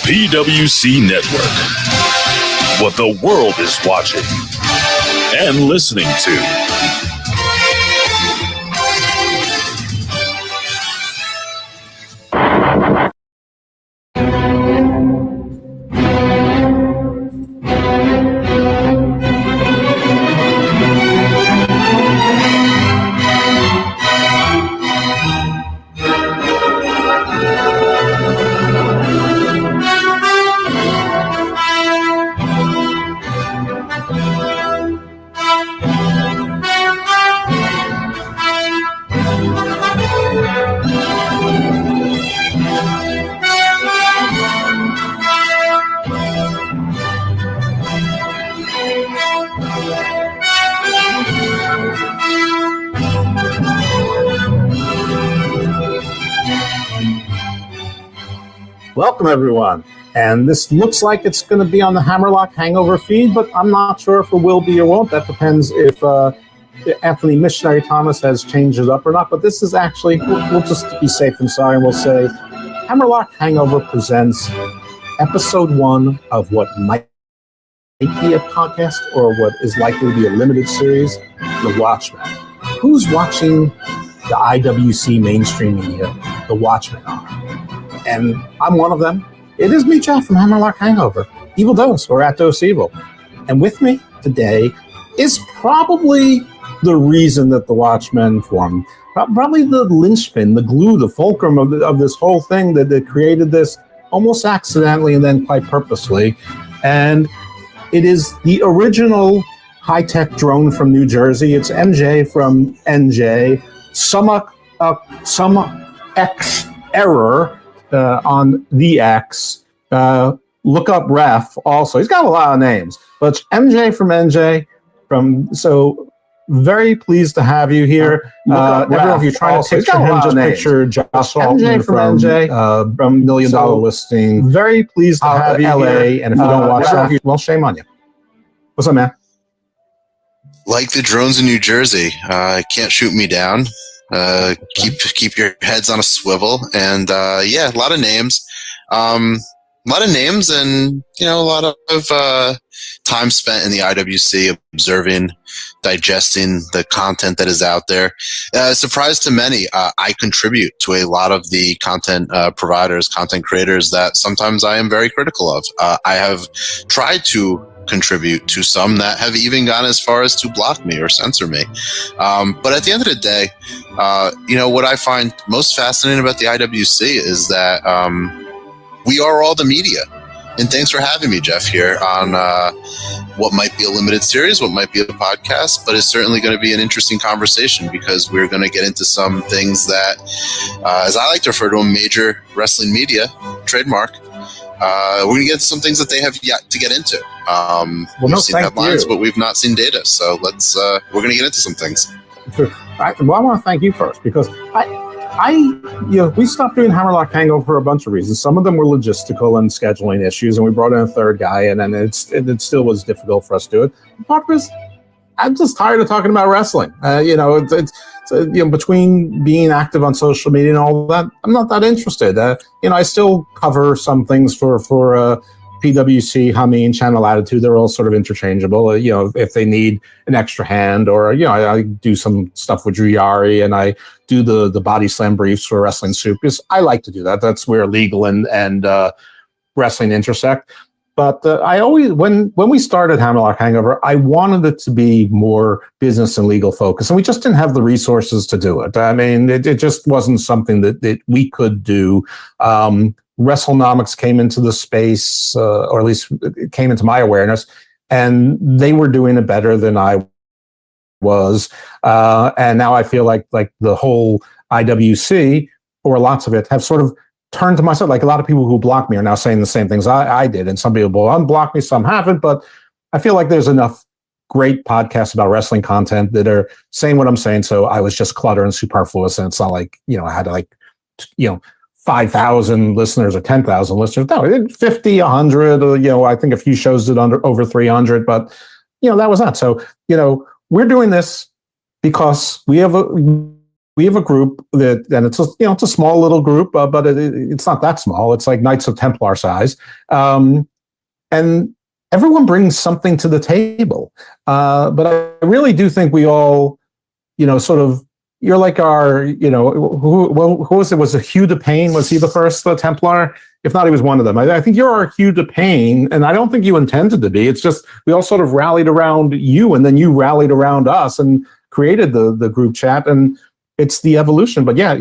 PWC Network. What the world is watching and listening to. Welcome, everyone. And this looks like it's going to be on the Hammerlock Hangover feed, but I'm not sure if it will be or won't. That depends if Anthony Missionary Thomas has changed it up or not. But this is actually, we'll just be safe and sorry, and we'll say Hammerlock Hangover presents episode 1 of what might be a podcast or what is likely to be a limited series, The Watchmen. Who's watching the IWC mainstream media, The Watchmen, are? And I'm one of them. It is me, Jeff, from Hammerlock Hangover, Evil Dose, or at Dose Evil. And with me today is probably the reason that the Watchmen formed. Probably the linchpin, the glue, the fulcrum of this whole thing that created this almost accidentally and then quite purposely. And it is the original high-tech drone from New Jersey. It's MJ from NJ. Some X error on the X. Look up Ref also. He's got a lot of names, but it's MJ from NJ. So very pleased to have you here. Everyone, if you're trying to picture him, just picture Josh Altman from NJ from $1 Million Listing. Very pleased to have you LA, here. And if you don't watch that, well, shame on you. What's up, man? Like the drones in New Jersey, can't shoot me down. Keep your heads on a swivel, and yeah, a lot of names, and a lot of time spent in the IWC observing, digesting the content that is out there. Surprise to many, I contribute to a lot of the content providers, content creators that sometimes I am very critical of. I have tried to contribute to some that have even gone as far as to block me or censor me. But at the end of the day, what I find most fascinating about the IWC is that we are all the media. And thanks for having me, Jeff, here on what might be a limited series, what might be a podcast, but it's certainly going to be an interesting conversation because we're going to get into some things that, as I like to refer to them, major wrestling media, trademark, we're going to get into some things that they have yet to get into. We've seen headlines, but we've not seen data. So we're going to get into some things. Well, I want to thank you first because we stopped doing Hammerlock Hangover for a bunch of reasons. Some of them were logistical and scheduling issues, and we brought in a third guy, and then it still was difficult for us to do it. Part was I'm just tired of talking about wrestling. Between being active on social media and all that, I'm not that interested. I still cover some things for PWC, Hummy, and Channel Attitude. They're all sort of interchangeable. If they need an extra hand, or I do some stuff with Drew Yari, and I do the body slam briefs for Wrestling Soup because I like to do that. That's where legal and wrestling intersect. But I always, when we started Hammerlock Hangover, I wanted it to be more business and legal focused, and we just didn't have the resources to do it. I mean, it just wasn't something that we could do. WrestleNomics came into the space, or at least it came into my awareness, and they were doing it better than I was. And now I feel like the whole IWC, or lots of it, have sort of turned to myself. Like a lot of people who block me are now saying the same things I did, and some people will unblock me, some haven't. But I feel like there's enough great podcasts about wrestling content that are saying what I'm saying. So I was just clutter and superfluous, and it's not like I had 5,000 listeners or 10,000 listeners. No, 50, 100. I think a few shows did over 300, but that was that. So we're doing this because we have we have a group and it's a small little group, but it's not that small. It's like Knights of Templar size, and everyone brings something to the table. But I really do think we all, sort of. You're like our, who was it? Was it Hugh de Payne? Was he the first Templar? If not, he was one of them. I think you're our Hugh de Payne, and I don't think you intended to be. It's just we all sort of rallied around you, and then you rallied around us and created the group chat, and it's the evolution. But yeah,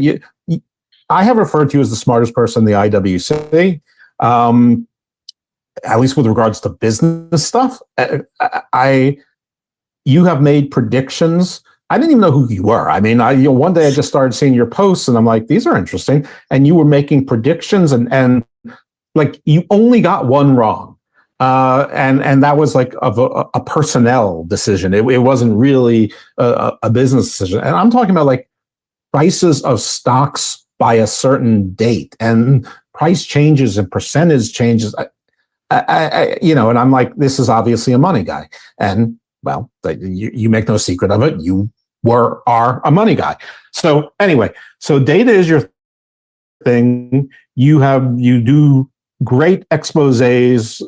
I have referred to you as the smartest person in the IWC, at least with regards to business stuff. You have made predictions. I didn't even know who you were. I mean, one day I just started seeing your posts, and I'm like, these are interesting. And you were making predictions, and like you only got one wrong, and that was like of a personnel decision. It wasn't really a business decision. And I'm talking about like prices of stocks by a certain date, and price changes and percentage changes. And I'm like, this is obviously a money guy, and. Well, you make no secret of it. You are a money guy. So anyway, so data is your thing. You do great exposés,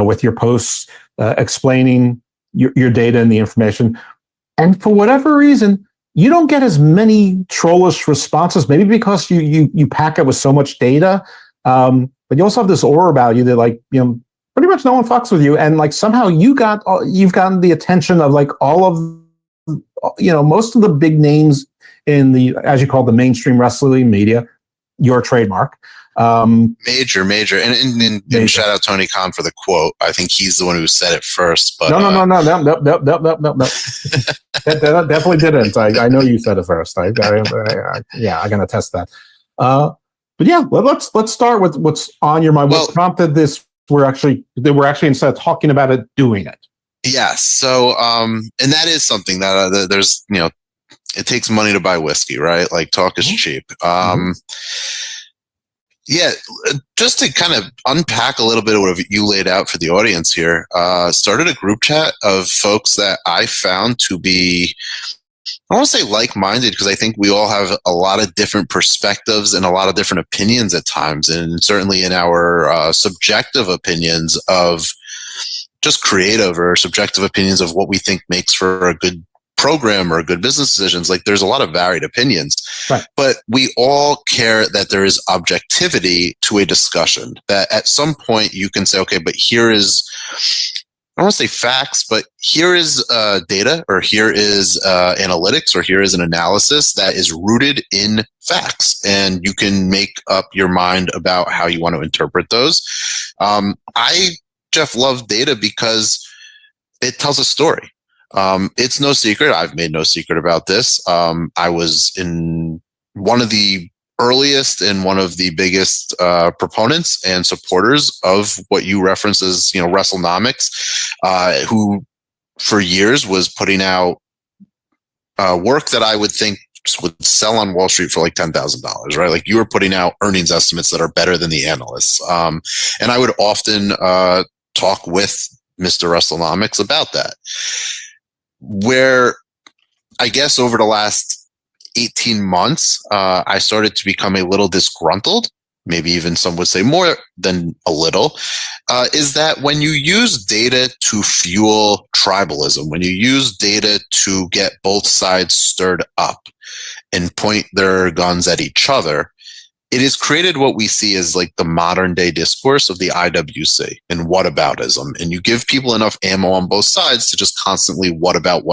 with your posts explaining your data and the information. And for whatever reason, you don't get as many trollish responses. Maybe because you pack it with so much data, but you also have this aura about you that pretty much no one fucks with you, and like somehow you've gotten the attention of like all of most of the big names in the, as you call it, the mainstream wrestling media. Your trademark, major, and shout out Tony Khan for the quote. I think he's the one who said it first. But no. That definitely didn't. I know you said it first. I can attest that. But yeah, let's start with what's on your mind. What prompted this? We're actually instead of talking about it, doing it. Yes. So, and that is something that there's, it takes money to buy whiskey, right? Like talk is cheap. Yeah. Just to kind of unpack a little bit of what you laid out for the audience here, started a group chat of folks that I found to be, I don't want to say like-minded, because I think we all have a lot of different perspectives and a lot of different opinions at times, and certainly in our subjective opinions of just creative or subjective opinions of what we think makes for a good program or good business decisions. Like there's a lot of varied opinions, right. But we all care that there is objectivity to a discussion, that at some point you can say, okay, but here is, I don't want to say facts, but here is data, or here is analytics, or here is an analysis that is rooted in facts, and you can make up your mind about how you want to interpret those. Jeff, love data because it tells a story. It's no secret. I've made no secret about this. I was in one of the earliest and one of the biggest proponents and supporters of what you reference as, WrestleNomics, who for years was putting out work that I would think would sell on Wall Street for like $10,000, right? Like you were putting out earnings estimates that are better than the analysts. And I would often talk with Mr. WrestleNomics about that. Where I guess over the last 18 months, I started to become a little disgruntled, maybe even some would say more than a little, is that when you use data to fuel tribalism, when you use data to get both sides stirred up and point their guns at each other, it has created what we see as like the modern day discourse of the IWC and whataboutism. And you give people enough ammo on both sides to just constantly what about.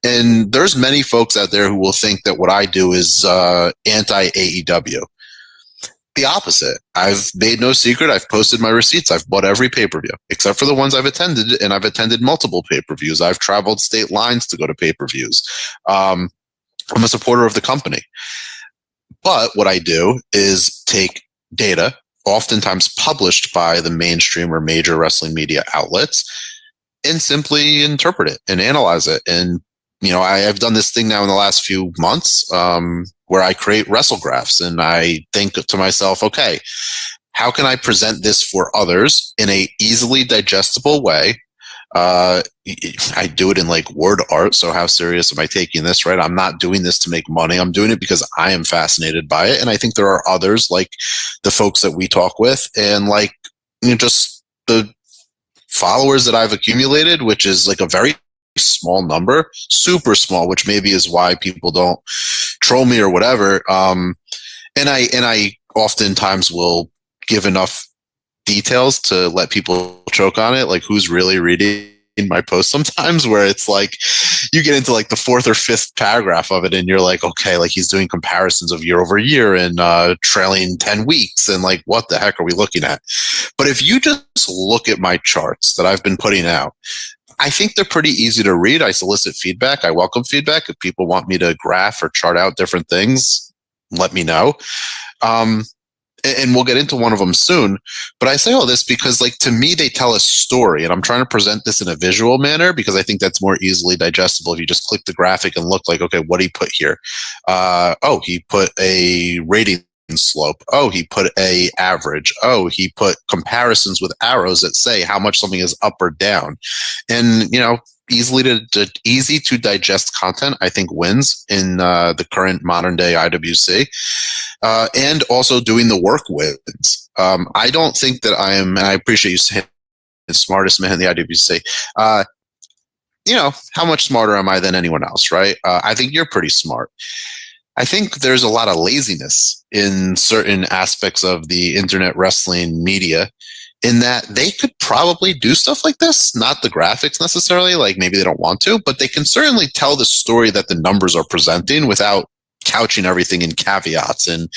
And there's many folks out there who will think that what I do is anti-AEW. The opposite. I've made no secret. I've posted my receipts. I've bought every pay-per-view, except for the ones I've attended, and I've attended multiple pay-per-views. I've traveled state lines to go to pay-per-views. I'm a supporter of the company. But what I do is take data, oftentimes published by the mainstream or major wrestling media outlets, and simply interpret it and analyze it. And, I have done this thing now in the last few months where I create WrestleGraphs, and I think to myself, okay, how can I present this for others in a easily digestible way I do it in like word art. So how serious am I taking this, right? I'm not doing this to make money. I'm doing it because I am fascinated by it. And I think there are others like the folks that we talk with and like, just the followers that I've accumulated, which is like a very small number, super small, which maybe is why people don't troll me or whatever. And I oftentimes will give enough details to let people choke on it, like who's really reading my post sometimes, where it's like you get into like the fourth or fifth paragraph of it and you're like, okay, like he's doing comparisons of year over year and trailing 10 weeks and like what the heck are we looking at? But if you just look at my charts that I've been putting out, I think they're pretty easy to read. I solicit feedback. I welcome feedback. If people want me to graph or chart out different things, let me know. And we'll get into one of them soon. But I say all this because, like, to me, they tell a story. And I'm trying to present this in a visual manner because I think that's more easily digestible if you just click the graphic and look like, okay, what did he put here? He put a rating slope. Oh, he put a average. Oh, he put comparisons with arrows that say how much something is up or down. And, easy to digest content, I think, wins in the current modern day IWC. And also doing the work wins. I don't think that I am, and I appreciate you saying the smartest man in the IWC. How much smarter am I than anyone else, right? I think you're pretty smart. I think there's a lot of laziness in certain aspects of the internet wrestling media in that they could probably do stuff like this, not the graphics necessarily, like maybe they don't want to, but they can certainly tell the story that the numbers are presenting without couching everything in caveats and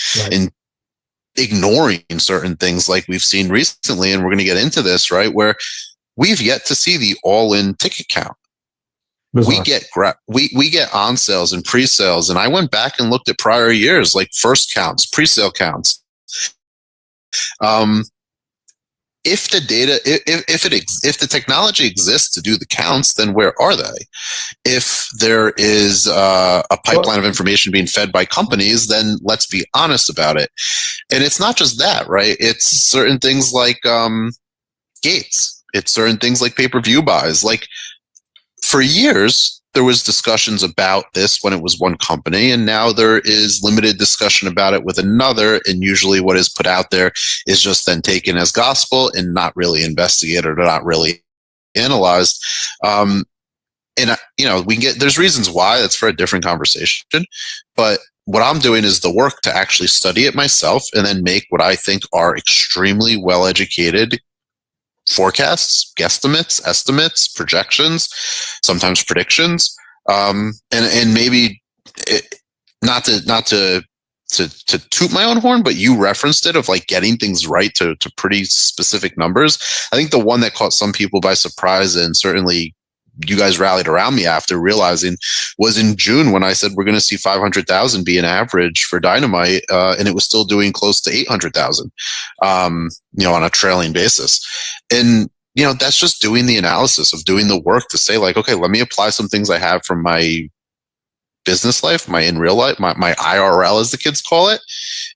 ignoring certain things like we've seen recently. And we're going to get into this, right? Where we've yet to see the all-in ticket count. We get on sales and pre-sales, and I went back and looked at prior years, like first counts, pre-sale counts. If the data, if the technology exists to do the counts, then where are they? If there is a pipeline of information being fed by companies, then let's be honest about it. And it's not just that, right? It's certain things like gates. It's certain things like pay-per-view buys. Like, for years, there was discussions about this when it was one company, and now there is limited discussion about it with another, and usually what is put out there is just then taken as gospel and not really investigated or not really analyzed. There's reasons why. That's for a different conversation. But what I'm doing is the work to actually study it myself and then make what I think are extremely well-educated forecasts, guesstimates, estimates, projections, sometimes predictions, and maybe not to toot my own horn, but you referenced it of like getting things right to pretty specific numbers. I think the one that caught some people by surprise, and certainly you guys rallied around me after realizing, was in June when I said we're going to see 500,000 be an average for Dynamite, and it was still doing close to 800,000, on a trailing basis. And, that's just doing the analysis of doing the work to say like, okay, let me apply some things I have from my business life, my in real life, my IRL as the kids call it,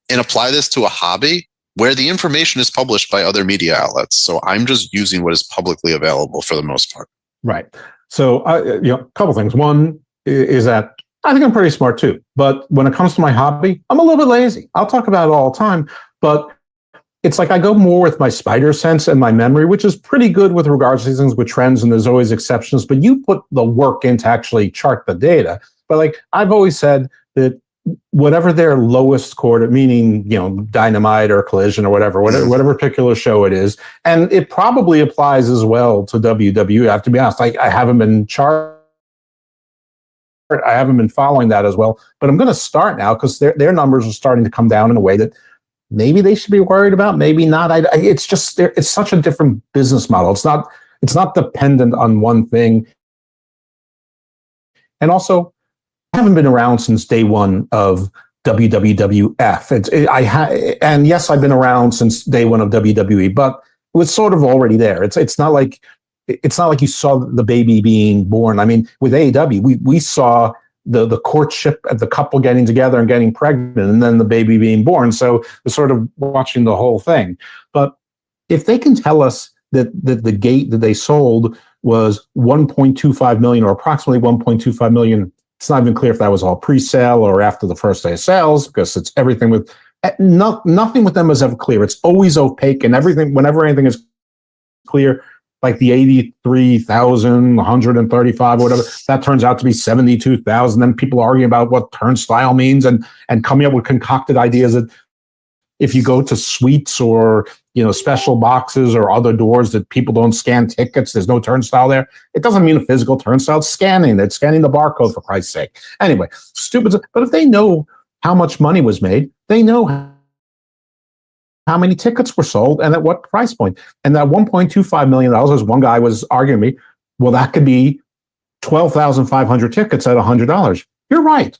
and apply this to a hobby where the information is published by other media outlets. So I'm just using what is publicly available for the most part. Right. So, a couple things. One is that I think I'm pretty smart too. But when it comes to my hobby, I'm a little bit lazy. I'll talk about it all the time. But it's like I go more with my spider sense and my memory, which is pretty good with regards to these things with trends, and there's always exceptions. But you put the work in to actually chart the data. But like I've always said that whatever their lowest quarter, meaning, Dynamite or Collision or whatever particular show it is. And it probably applies as well to WWE. I have to be honest, I haven't been I haven't been following that as well, but I'm going to start now because their numbers are starting to come down in a way that maybe they should be worried about, maybe not. It's just, it's such a different business model. It's not dependent on one thing. And also, I haven't been around since day one of WWF. And yes, I've been around since day one of WWE, but it was sort of already there. It's not like you saw the baby being born. I mean, with AEW, we saw the courtship of the couple getting together and getting pregnant, and then the baby being born. So we're sort of watching the whole thing. But if they can tell us that the gate that they sold was 1.25 million, or approximately 1.25 million. It's not even clear if that was all pre-sale or after the first day of sales, because it's everything with nothing with them is ever clear. It's always opaque, and everything, whenever anything is clear, like the 83,135 or whatever, that turns out to be 72,000. Then people arguing about what turnstile means and coming up with concocted ideas that if you go to suites or, special boxes or other doors that people don't scan tickets, there's no turnstile there. It doesn't mean a physical turnstile. It's scanning. They're scanning the barcode, for Christ's sake. Anyway, stupid. But if they know how much money was made, they know how many tickets were sold and at what price point. And that $1.25 million, as one guy was arguing me, well, that could be 12,500 tickets at $100. You're right.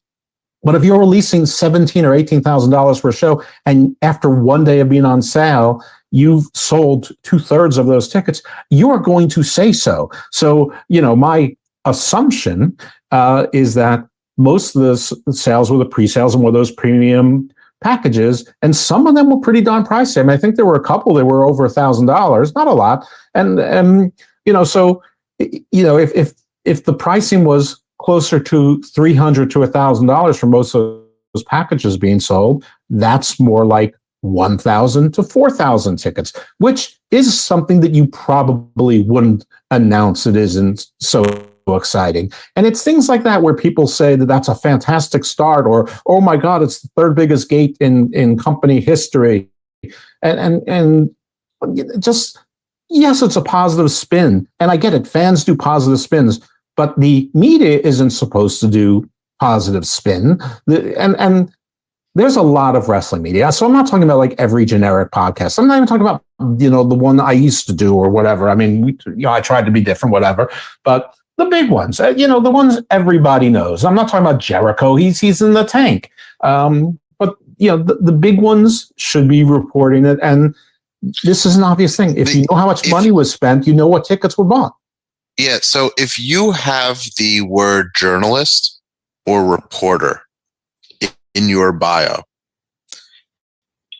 But if you're releasing $17,000 or $18,000 for a show, and after one day of being on sale, you've sold 2/3 of those tickets, you are going to say so. So, my assumption is that most of the sales were the pre-sales and were those premium packages, and some of them were pretty darn pricey. I mean, I think there were a couple that were over $1,000, not a lot. And so if the pricing was closer to $300 to $1,000 for most of those packages being sold, that's more like 1,000 to 4,000 tickets, which is something that you probably wouldn't announce. It isn't so exciting. And it's things like that where people say that that's a fantastic start, or, oh my God, it's the third biggest gate in company history. And just, yes, it's a positive spin. And I get it. Fans do positive spins, but the media isn't supposed to do positive spin. And there's a lot of wrestling media. So I'm not talking about like every generic podcast. I'm not even talking about, the one I used to do or whatever. I mean, I tried to be different, whatever, but the big ones, the ones everybody knows. I'm not talking about Jericho. He's in the tank. But the big ones should be reporting it. And this is an obvious thing. If you know how much money was spent, you know what tickets were bought. Yeah. So if you have the word journalist or reporter in your bio,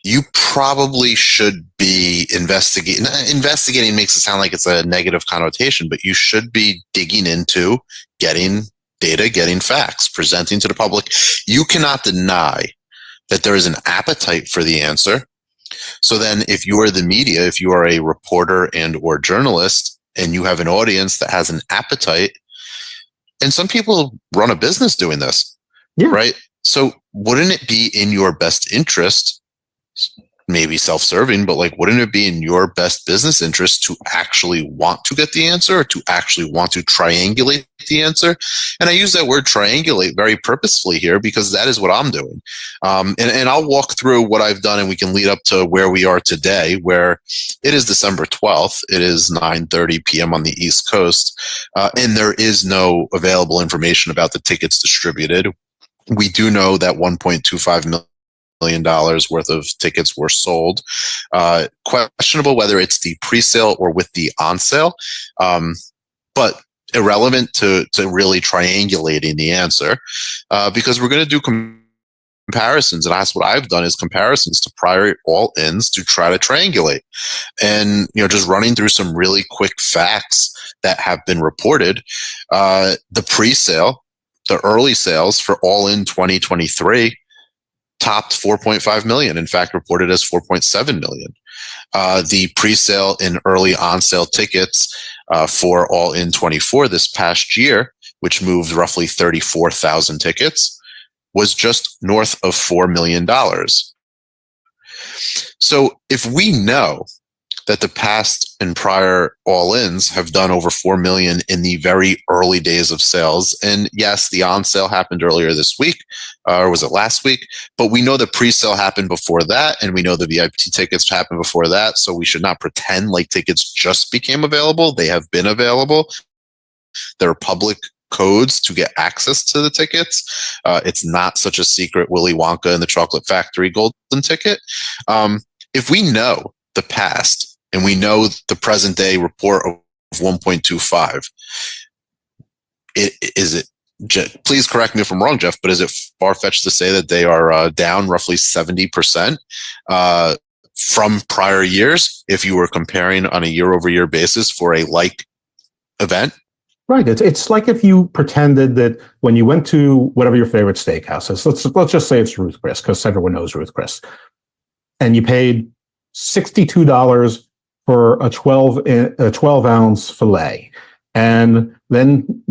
you probably should be investigating. Investigating makes it sound like it's a negative connotation, but you should be digging into getting data, getting facts, presenting to the public. You cannot deny that there is an appetite for the answer. So then if you are the media, if you are a reporter and or journalist, and you have an audience that has an appetite, and some people run a business doing this, right? So wouldn't it be in your best interest, maybe self-serving, but wouldn't it be in your best business interest to actually want to get the answer, or to actually want to triangulate the answer? And I use that word triangulate very purposefully here, because that is what I'm doing. And I'll walk through what I've done, and we can lead up to where we are today, where it is December 12th. It is 9:30 p.m. on the East Coast. And there is no available information about the tickets distributed. We do know that $1.25 million worth of tickets were sold. Questionable whether it's the pre-sale or with the on-sale, but irrelevant to really triangulating the answer, because we're going to do comparisons, and that's what I've done, is comparisons to prior all-ins to try to triangulate. And just running through some really quick facts that have been reported. The pre-sale, the early sales for all-in 2023 topped 4.5 million. In fact, reported as 4.7 million. The pre-sale and early on-sale tickets for All In 24 this past year, which moved roughly 34,000 tickets, was just north of $4 million. So if we know that the past and prior all-ins have done over 4 million in the very early days of sales, and yes, the on-sale happened earlier this week, or was it last week? But we know the pre-sale happened before that, and we know the VIP tickets happened before that, so we should not pretend like tickets just became available. They have been available. There are public codes to get access to the tickets. It's not such a secret Willy Wonka and the Chocolate Factory golden ticket. If we know the past, and we know the present day report of 1.25, please correct me if I'm wrong, Jeff, but is it far-fetched to say that they are down roughly 70% from prior years if you were comparing on a year-over-year basis for a like event. Right. It's like if you pretended that when you went to whatever your favorite steakhouse is, let's just say it's Ruth Chris, because everyone knows Ruth Chris, and you paid $62 for a 12 ounce fillet, and then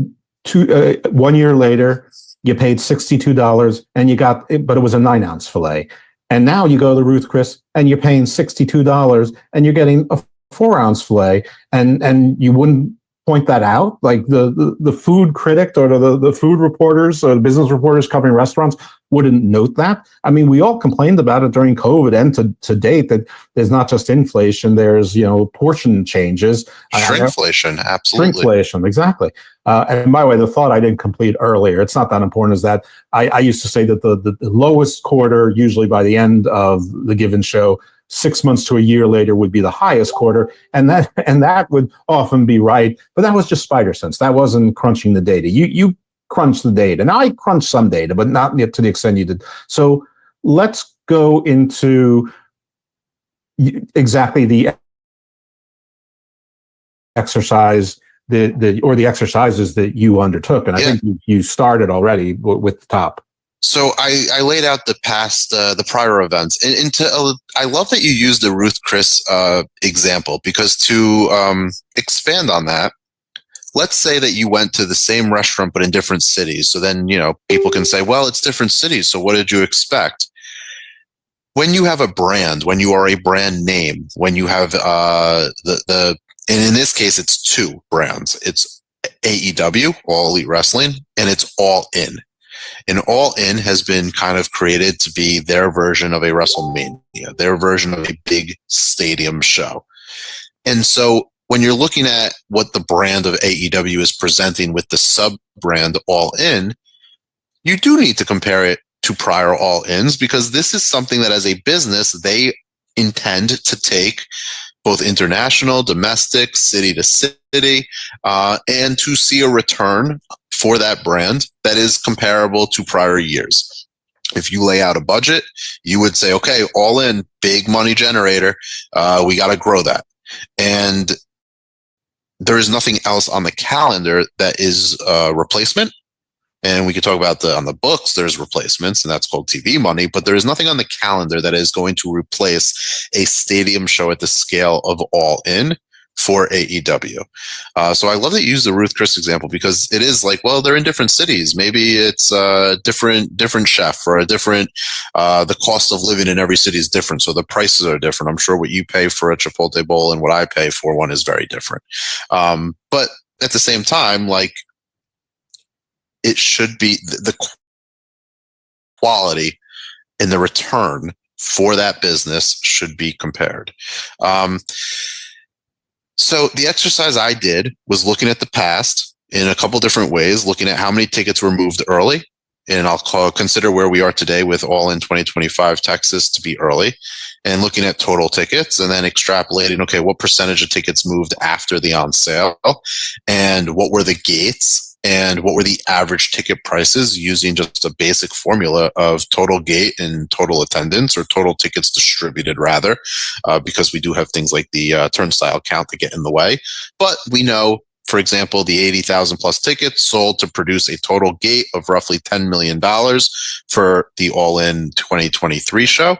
1 year later you paid $62 and you got it, but it was a 9 ounce fillet, and now you go to Ruth Chris and you're paying $62 and you're getting a 4 ounce fillet, and you wouldn't point that out, like the food critic or the food reporters or the business reporters covering restaurants wouldn't note that. I mean, we all complained about it during COVID and to date, that there's not just inflation, there's portion changes, shrinkflation, absolutely, shrinkflation, exactly. And by the way, the thought I didn't complete earlier, it's not that important, is that I used to say that the lowest quarter, usually by the end of the given show, 6 months to a year later, would be the highest quarter, and that would often be right. But that was just spider sense. That wasn't crunching the data. You crunch the data, and I crunch some data, but not to the extent you did. So let's go into exactly the exercise or the exercises that you undertook, and I think you started already with the top. So I laid out the prior events, and I love that you used the Ruth Chris example, because to expand on that, let's say that you went to the same restaurant but in different cities. So then people can say, well, it's different cities, so what did you expect? When you have a brand, when you are a brand name, when you have and in this case it's two brands, it's AEW, All Elite Wrestling, and it's All In. And All In has been kind of created to be their version of a WrestleMania, their version of a big stadium show. And so when you're looking at what the brand of AEW is presenting with the sub-brand All In, you do need to compare it to prior All Ins, because this is something that as a business, they intend to take both international, domestic, city to city, and to see a return for that brand that is comparable to prior years. If you lay out a budget, you would say, okay, All In, big money generator, we got to grow that. And there is nothing else on the calendar that is a replacement. And we could talk about on the books, there's replacements, and that's called TV money, but there is nothing on the calendar that is going to replace a stadium show at the scale of All In for AEW. So I love that you use the Ruth Chris example, because it is like, well, they're in different cities. Maybe it's a different chef, or a different, the cost of living in every city is different. So the prices are different. I'm sure what you pay for a Chipotle bowl and what I pay for one is very different. But at the same time, like, it should be the quality and the return for that business should be compared. So the exercise I did was looking at the past in a couple different ways, looking at how many tickets were moved early. And I'll consider where we are today with All In 2025 Texas to be early, and looking at total tickets, and then extrapolating, okay, what percentage of tickets moved after the on sale, and what were the gates, and what were the average ticket prices, using just a basic formula of total gate and total attendance, or total tickets distributed rather, because we do have things like the turnstile count to get in the way. But we know, for example, the 80,000 plus tickets sold to produce a total gate of roughly $10 million for the All In 2023 show.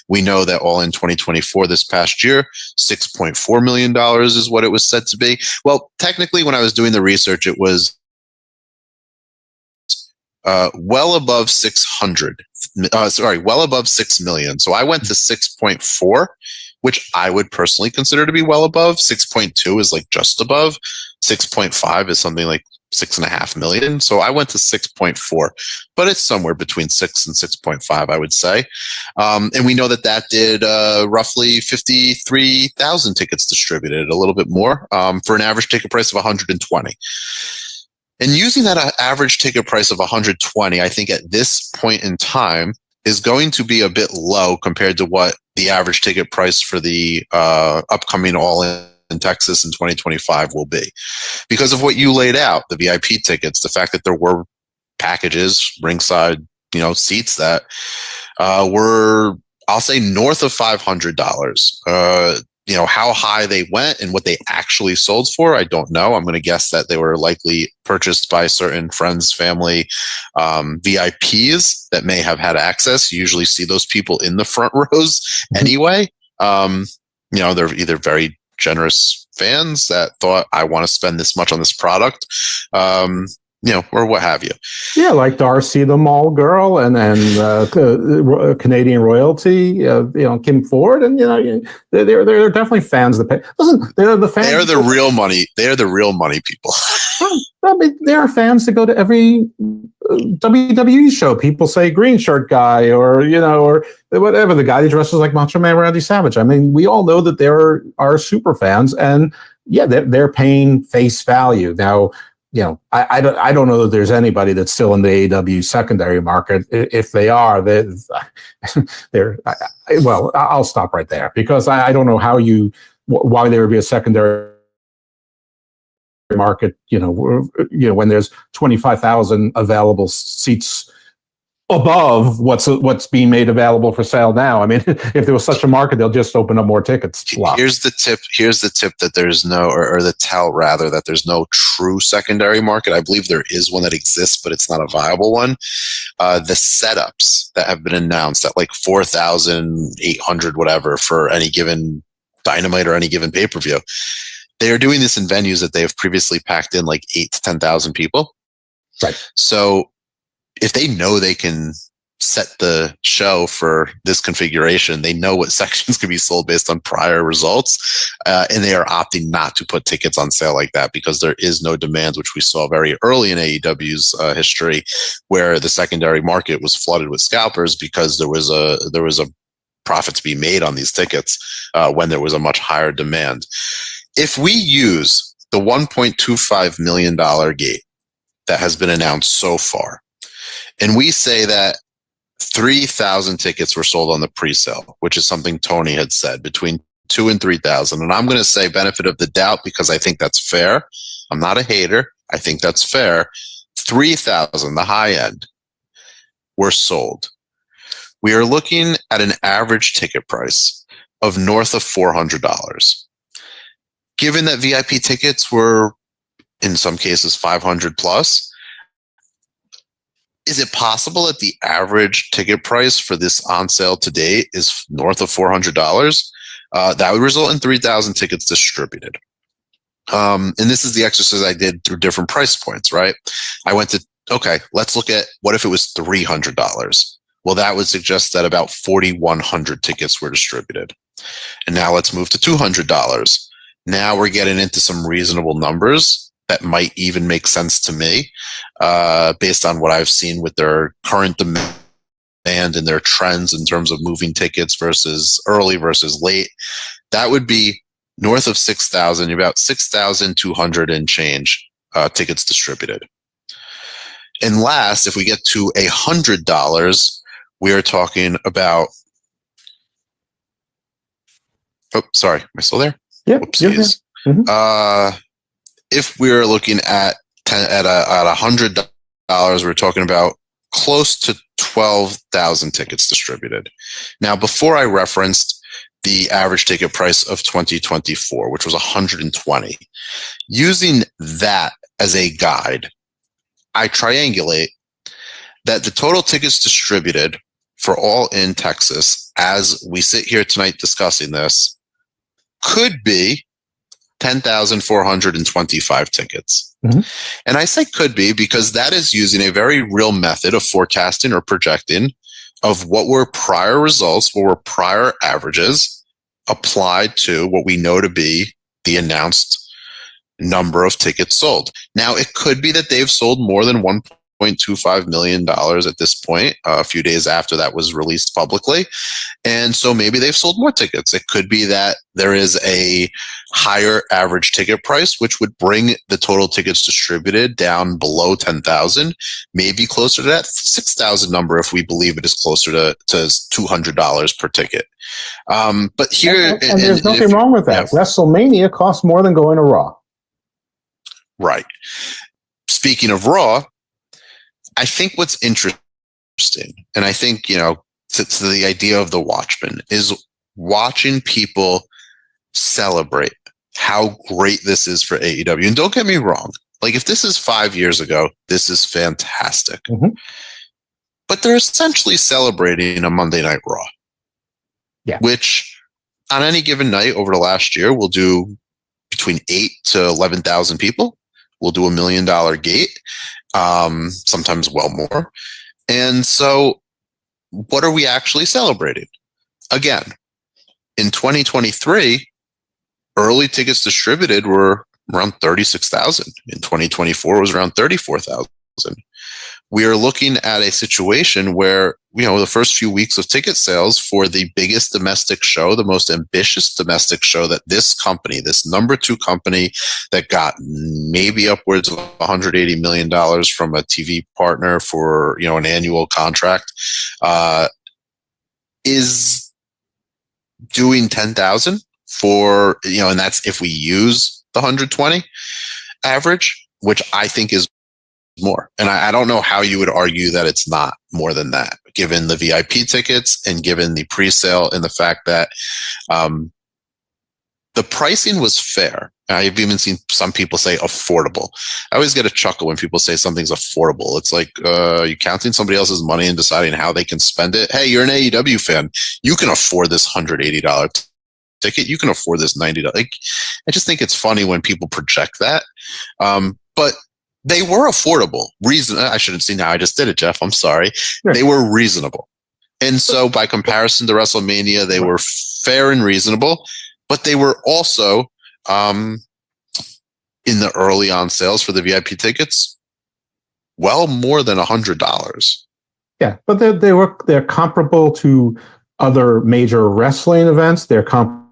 We know that All In 2024 this past year, $6.4 million is what it was said to be. Well, technically, when I was doing the research, it was well above 6 million. So I went to 6.4, which I would personally consider to be well above. 6.2 is like just above. 6.5 is something like 6.5 million. So I went to 6.4, but it's somewhere between 6 and 6.5, I would say. And we know that did roughly 53,000 tickets distributed, a little bit more, for an average ticket price of 120. And using that average ticket price of 120, I think at this point in time is going to be a bit low compared to what the average ticket price for the upcoming All In Texas in 2025 will be. Because of what you laid out, the VIP tickets, the fact that there were packages, ringside, seats that were, I'll say, north of $500. how high they went and what they actually sold for, I don't know. I'm going to guess that they were likely purchased by certain friends, family, VIPs that may have had access. You usually see those people in the front rows anyway. They're either very generous fans that thought, I want to spend this much on this product, or what have you. Yeah, like Darcy the Mall Girl and Canadian royalty, Kim Ford, and they're definitely fans that pay. Listen, they're the fans. They are the real money. They are the real money people. I mean, there are fans that go to every WWE show. People say green shirt guy, or whatever, the guy that dresses like Macho Man Randy Savage. I mean, we all know that there are super fans, and yeah, they're paying face value now. I don't know that there's anybody that's still in the AEW secondary market. If they are, they're well, I'll stop right there, because I don't know why there would be a secondary market, when there's 25,000 available seats above what's being made available for sale now. I mean, if there was such a market, they'll just open up more tickets. Here's the tip that there's no, or the tell rather, that there's no true secondary market. I believe there is one that exists, but it's not a viable one. The setups that have been announced at like 4,800 whatever for any given Dynamite or any given pay-per-view, they are doing this in venues that they have previously packed in like 8,000 to 10,000 people. Right. So if they know they can set the show for this configuration, they know what sections can be sold based on prior results, and they are opting not to put tickets on sale like that, because there is no demand, which we saw very early in AEW's history, where the secondary market was flooded with scalpers because there was a profit to be made on these tickets when there was a much higher demand. If we use the $1.25 million gate that has been announced so far, and we say that 3,000 tickets were sold on the pre-sale, which is something Tony had said, between 2,000 and 3,000. And I'm going to say benefit of the doubt, because I think that's fair. I'm not a hater. I think that's fair. 3,000, the high end, were sold. We are looking at an average ticket price of north of $400. Given that VIP tickets were, in some cases, 500 plus, is it possible that the average ticket price for this on sale today is north of $400? That would result in 3,000 tickets distributed. And this is the exercise I did through different price points, right? I went to, okay, let's look at what if it was $300? Well, that would suggest that about 4,100 tickets were distributed. And now let's move to $200. Now we're getting into some reasonable numbers that might even make sense to me, based on what I've seen with their current demand and their trends in terms of moving tickets versus early versus late. That would be north of 6,000, about 6,200 and change tickets distributed. And last, if we get to $100, we are talking about. Oh, sorry, am I still there? Yep. Oopsies. Mm-hmm. If we're looking at $100, we're talking about close to 12,000 tickets distributed. Now, before I referenced the average ticket price of 2024, which was 120, using that as a guide, I triangulate that the total tickets distributed for All In Texas, as we sit here tonight discussing this, could be 10,425 tickets. Mm-hmm. And I say could be because that is using a very real method of forecasting or projecting of what were prior results, what were prior averages applied to what we know to be the announced number of tickets sold. Now, it could be that they've sold more than $1.25 million at this point, a few days after that was released publicly. And so maybe they've sold more tickets. It could be that there is a higher average ticket price, which would bring the total tickets distributed down below 10,000, maybe closer to that 6,000 number if we believe it is closer to $200 per ticket. But here, and there's nothing wrong with that. Yeah. WrestleMania costs more than going to Raw. Right. Speaking of Raw, I think what's interesting, and I think, to the idea of the Watchmen, is watching people celebrate how great this is for AEW. And don't get me wrong. Like, if this is 5 years ago, this is fantastic. Mm-hmm. But they're essentially celebrating a Monday Night Raw. Yeah. Which, on any given night over the last year, will do between 8 to 11,000 people. We'll do $1 million gate, sometimes well more. And so, what are we actually celebrating? Again, in 2023, early tickets distributed were around 36,000. In 2024, it was around 34,000. We are looking at a situation where, the first few weeks of ticket sales for the biggest domestic show, the most ambitious domestic show that this company, this number 2 company that got maybe upwards of $180 million from a TV partner for, an annual contract, is doing 10,000 for, and that's if we use the 120 average, which I think is more. And I don't know how you would argue that it's not more than that, given the VIP tickets and given the pre-sale and the fact that the pricing was fair. I've even seen some people say affordable. I always get a chuckle when people say something's affordable. It's like, you're counting somebody else's money and deciding how they can spend it. Hey, you're an AEW fan. You can afford this $180 ticket. You can afford this $90. Like, I just think it's funny when people project that. But they were affordable. I shouldn't see now. I just did it, Jeff. I'm sorry. Sure. They were reasonable. And so by comparison to WrestleMania, they were fair and reasonable, but they were also in the early on sales for the VIP tickets, well more than $100. Yeah, but they're comparable to other major wrestling events. They're comparable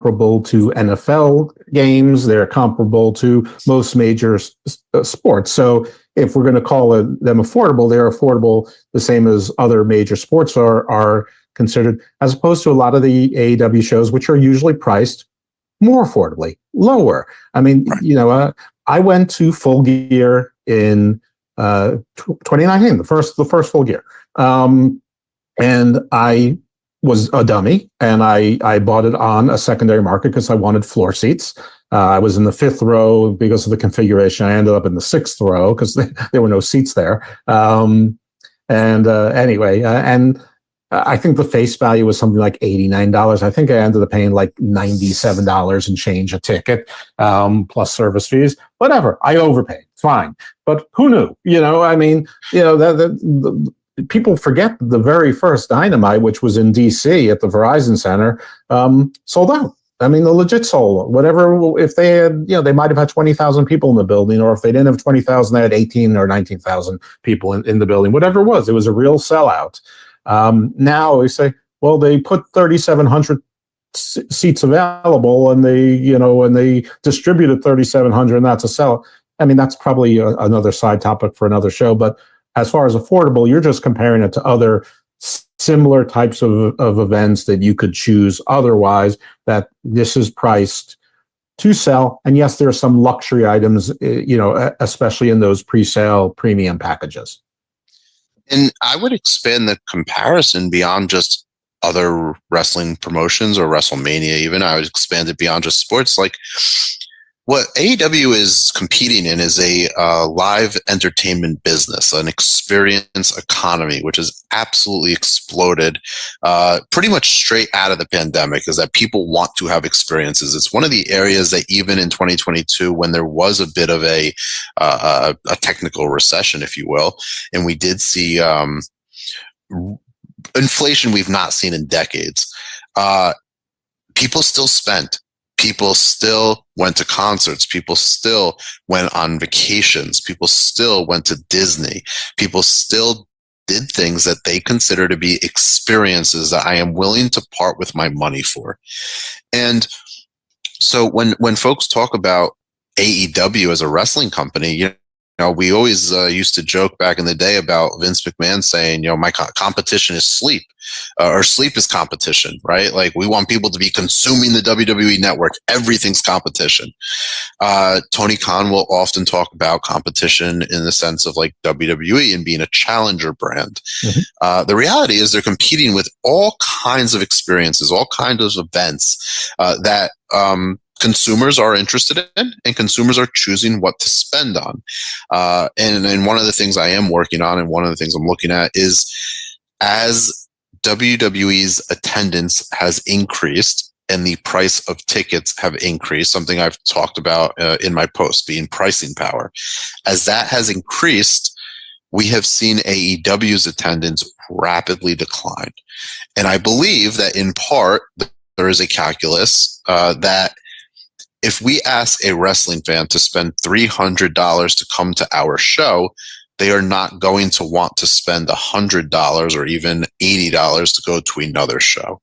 to NFL games. They're comparable to most major sports. So if we're going to call them affordable, they're affordable the same as other major sports are considered, as opposed to a lot of the AEW shows, which are usually priced more affordably, lower. I mean, I went to Full Gear in 2019, the first Full Gear. And I was a dummy, and I bought it on a secondary market because I wanted floor seats. I was in the 5th row because of the configuration. I ended up in the 6th row because there were no seats there. Anyway, I think the face value was something like $89. I think I ended up paying like $97 and change a ticket, plus service fees. Whatever, I overpaid. Fine, but who knew? People forget the very first Dynamite, which was in DC at the Verizon Center, sold out. I mean, the legit sold. Whatever, if they had, they might have had 20,000 people in the building, or if they didn't have 20,000, they had 18 or 19,000 people in the building. Whatever it was a real sellout. Now we say, well, they put 3,700 seats available, and they distributed 3,700, and that's a sellout. I mean, that's probably another side topic for another show, but as far as affordable, you're just comparing it to other similar types of events that you could choose otherwise, that this is priced to sell. And yes, there are some luxury items, especially in those pre-sale premium packages. And I would expand the comparison beyond just other wrestling promotions or WrestleMania even. I would expand it beyond just sports. Like, what AEW is competing in is a live entertainment business, an experience economy, which has absolutely exploded pretty much straight out of the pandemic, is that people want to have experiences. It's one of the areas that even in 2022, when there was a bit of a technical recession, if you will, and we did see inflation we've not seen in decades, people still spent. People still went to concerts. People still went on vacations. People still went to Disney. People still did things that they consider to be experiences that I am willing to part with my money for. And so when folks talk about AEW as a wrestling company, we always used to joke back in the day about Vince McMahon saying, my competition is sleep, or sleep is competition, right? Like, we want people to be consuming the WWE network. Everything's competition. Tony Khan will often talk about competition in the sense of like WWE and being a challenger brand. Mm-hmm. The reality is they're competing with all kinds of experiences, all kinds of events that consumers are interested in, and consumers are choosing what to spend on. And one of the things I am working on, and one of the things I'm looking at, is as WWE's attendance has increased and the price of tickets have increased, something I've talked about in my post, being pricing power. As that has increased, we have seen AEW's attendance rapidly decline. And I believe that in part, there is a calculus that if we ask a wrestling fan to spend $300 to come to our show, they are not going to want to spend $100 or even $80 to go to another show.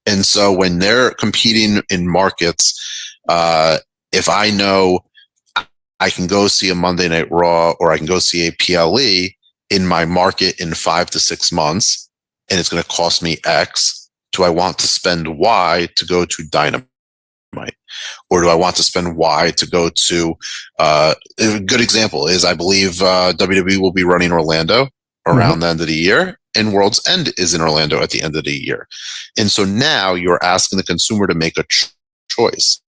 And so when they're competing in markets, if I know I can go see a Monday Night Raw or I can go see a PLE in my market in 5 to 6 months, and it's going to cost me X, do I want to spend Y to go to Dynamite? Or do I want to spend Y to go to a good example is I believe WWE will be running Orlando around the end of the year, and World's End is in Orlando at the end of the year. And so now you're asking the consumer to make a choice.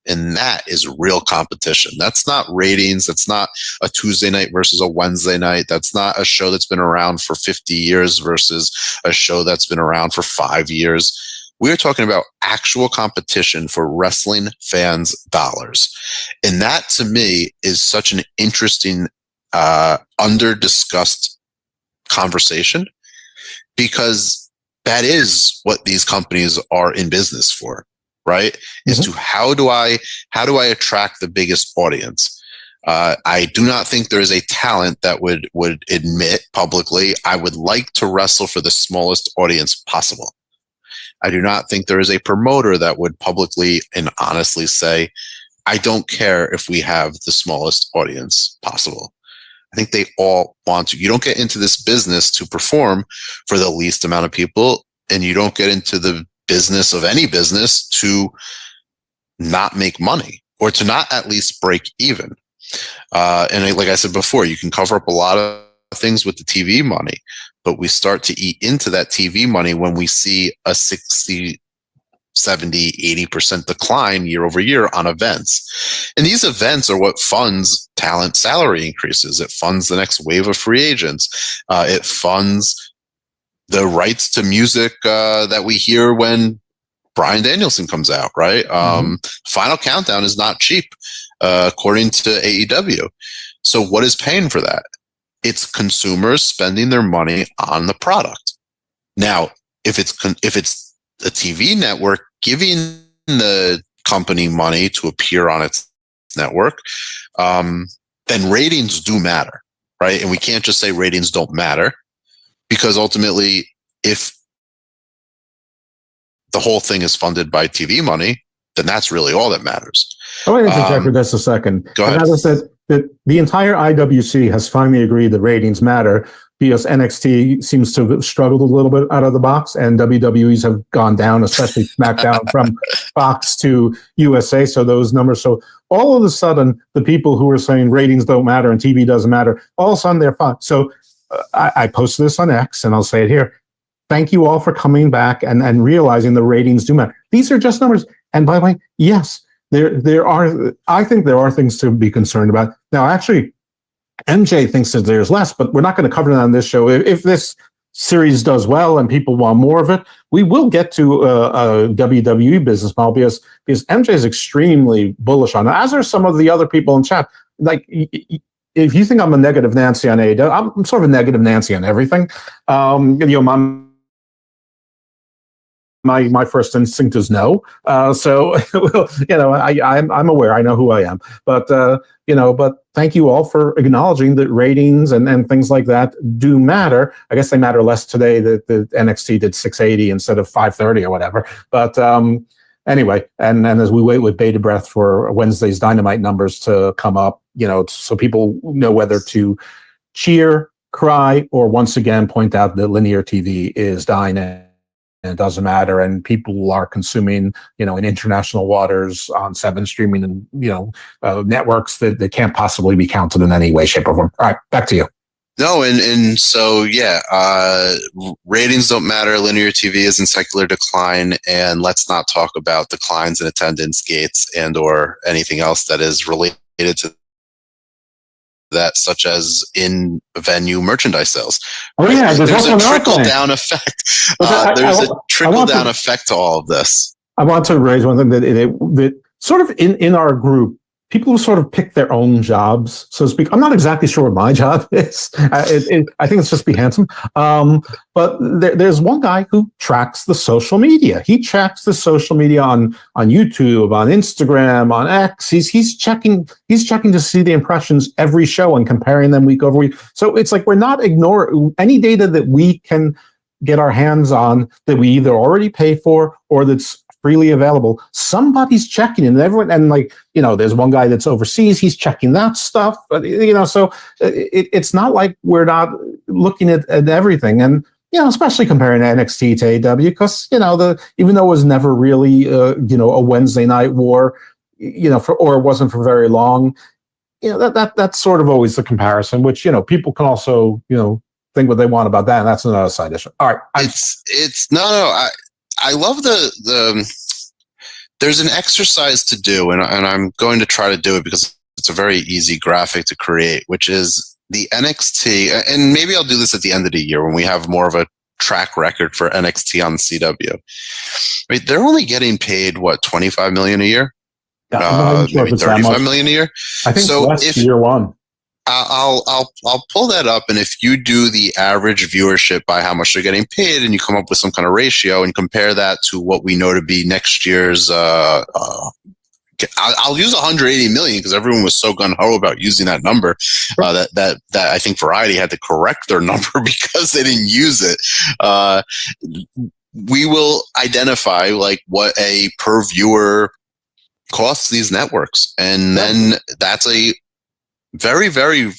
And that is real competition. That's not ratings. That's not a Tuesday night versus a Wednesday night. That's not a show that's been around for 50 years versus a show that's been around for 5 years. We're talking about actual competition for wrestling fans' dollars. And that, to me, is such an interesting, under-discussed conversation, because that is what these companies are in business for, right? Is to how do I attract the biggest audience? I do not think there is a talent that would admit publicly, I would like to wrestle for the smallest audience possible. I do not think there is a promoter that would publicly and honestly say, I don't care if we have the smallest audience possible. I think they all want to. You don't get into this business to perform for the least amount of people, and you don't get into the business of any business to not make money or to not at least break even. And like I said before, you can cover up a lot of things with the TV money, but we start to eat into that TV money when we see a 60, 70, 80% decline year over year on events. And these events are what funds talent salary increases. It funds the next wave of free agents. It funds the rights to music that we hear when Bryan Danielson comes out, right? Final Countdown is not cheap, according to AEW. So what is paying for that? It's consumers spending their money on the product. Now, if it's a TV network giving the company money to appear on its network, then ratings do matter, right? And we can't just say ratings don't matter, because ultimately, if the whole thing is funded by TV money, then that's really all that matters. I want to interject for just a second. Go ahead. As I said, that the entire IWC has finally agreed that ratings matter, because NXT seems to have struggled a little bit out of the box, and WWE's have gone down, especially SmackDown from Fox to USA. So those numbers. So all of a sudden, the people who are saying ratings don't matter and TV doesn't matter, all of a sudden they're fine. So I posted this on X, and I'll say it here. Thank you all for coming back and realizing the ratings do matter. These are just numbers. And by the way, yes, I think there are things to be concerned about. Now, actually, MJ thinks that there's less, but we're not going to cover that on this show. If this series does well and people want more of it, we will get to a WWE business model, because MJ is extremely bullish on it, as are some of the other people in chat. Like, if you think I'm a negative Nancy on AEW, I'm sort of a negative Nancy on everything. My first instinct is no. So I'm aware. I know who I am. But thank you all for acknowledging that ratings and things like that do matter. I guess they matter less today that the NXT did 680 instead of 530 or whatever. But anyway, and as we wait with bated breath for Wednesday's Dynamite numbers to come up, so people know whether to cheer, cry, or once again point out that linear TV is dying and it doesn't matter, and people are consuming, in international waters on 7 streaming and networks that can't possibly be counted in any way, shape, or form. All right, back to you. No, and so ratings don't matter. Linear TV is in secular decline, and let's not talk about declines in attendance, gates, and or anything else that is related to that, such as in venue merchandise sales. Oh yeah, there's a trickle down effect. There's a trickle down effect to all of this. I want to raise one thing that sort of in our group, people sort of pick their own jobs, so to speak. I'm not exactly sure what my job is. I think it's just be handsome. But there's one guy who tracks the social media. He tracks the social media on YouTube, on Instagram, on X. He's checking to see the impressions every show and comparing them week over week. So it's like we're not ignoring any data that we can get our hands on that we either already pay for or that's freely available. Somebody's checking it, and everyone, and there's one guy that's overseas, he's checking that stuff, but so it's not like we're not looking at everything, and especially comparing NXT to AEW, because even though it was never really a Wednesday night war, or it wasn't for very long, that's sort of always the comparison, which people can also think what they want about that, and that's another side issue. All right, I love there's an exercise to do, and I'm going to try to do it because it's a very easy graphic to create, which is the NXT, and maybe I'll do this at the end of the year when we have more of a track record for NXT on CW. Right, they're only getting paid, what, $25 million a year? Maybe $35 million a year? I think so. Less year one. I'll pull that up, and if you do the average viewership by how much they're getting paid, and you come up with some kind of ratio and compare that to what we know to be next year's, I'll use 180 million because everyone was so gun ho about using that number that I think Variety had to correct their number because they didn't use it. We will identify what a per viewer costs these networks, and then that's a very, very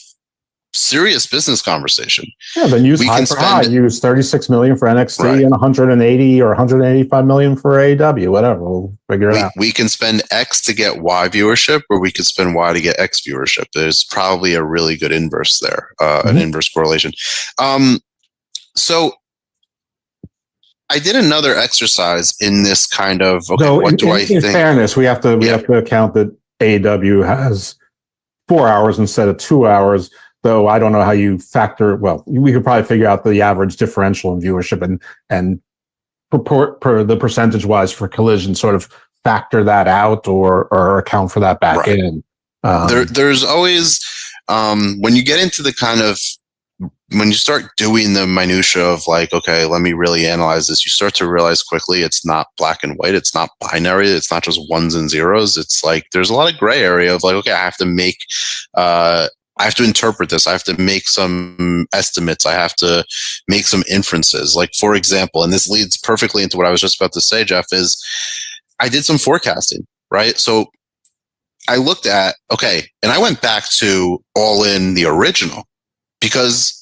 serious business conversation. Yeah, then use high for high. Use 36 million for NXT, right, and 180 or 185 million for AEW. Whatever, we'll figure it out. We can spend X to get Y viewership, or we could spend Y to get X viewership. There's probably a really good inverse there, an inverse correlation. So I did another exercise in this kind of what do I think? In fairness, we have to account that AEW has 4 hours instead of 2 hours, though I don't know how you factor. Well, we could probably figure out the average differential in viewership and per the percentage wise for Collision, sort of factor that out or account for that back in. There's always when you get into the kind of, when you start doing the minutia of okay, let me really analyze this, you start to realize quickly it's not black and white. It's not binary. It's not just ones and zeros. It's there's a lot of gray area of okay, I have to interpret this. I have to make some estimates. I have to make some inferences. For example, and this leads perfectly into what I was just about to say, Jeff, is I did some forecasting, right? So I looked at, and I went back to All In, the original, because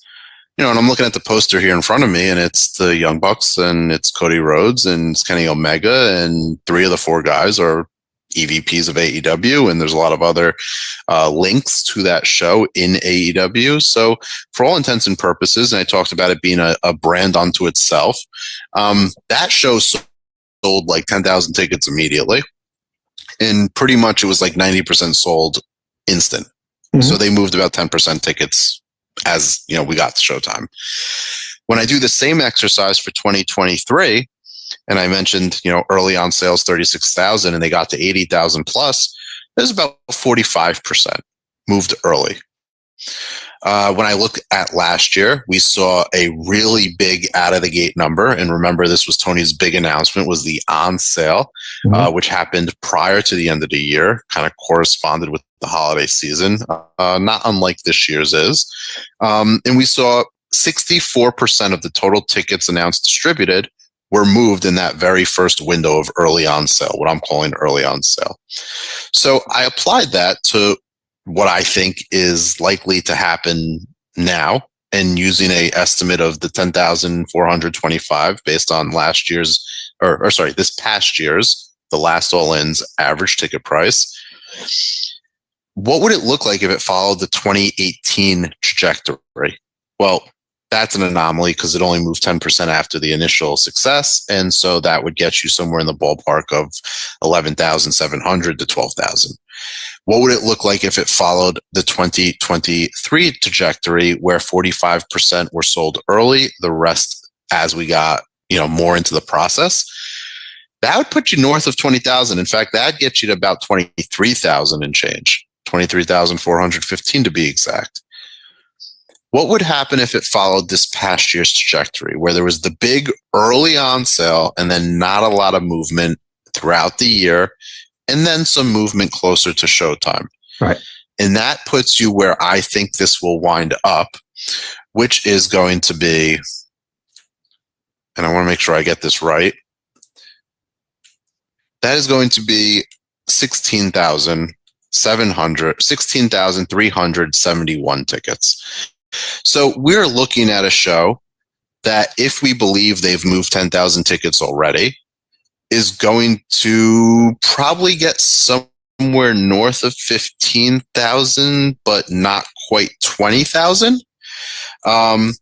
and I'm looking at the poster here in front of me, and it's the Young Bucks, and it's Cody Rhodes, and it's Kenny Omega, and 3 of the 4 guys are EVPs of AEW, and there's a lot of other links to that show in AEW. So for all intents and purposes, and I talked about it being a brand unto itself, that show sold 10,000 tickets immediately, and pretty much it was 90% sold instant. Mm-hmm. So they moved about 10% tickets as we got to Showtime. When I do the same exercise for 2023, and I mentioned early on sales 36,000 and they got to 80,000 plus, there's about 45% moved early. When I look at last year, we saw a really big out of the gate number, and remember, this was Tony's big announcement, was the on sale, which happened prior to the end of the year, kind of corresponded with the holiday season, not unlike this year's is. And we saw 64% of the total tickets announced distributed were moved in that very first window of early on sale, what I'm calling early on sale. So I applied that to what I think is likely to happen now, and using a estimate of the 10,425 based on last year's, this past year's, the last all-ins average ticket price. What would it look like if it followed the 2018 trajectory? Well, that's an anomaly because it only moved 10% after the initial success. And so that would get you somewhere in the ballpark of 11,700 to 12,000. What would it look like if it followed the 2023 trajectory where 45% were sold early, the rest as we got, more into the process? That would put you north of 20,000. In fact, that'd get you to about 23,000 and change, 23,415 to be exact. What would happen if it followed this past year's trajectory where there was the big early on sale and then not a lot of movement throughout the year, and then some movement closer to showtime? Right. And that puts you where I think this will wind up, which is going to be, and I want to make sure I get this right, that is going to be 16,371 tickets. So we're looking at a show that, if we believe they've moved 10,000 tickets already, is going to probably get somewhere north of 15,000, but not quite 20,000. And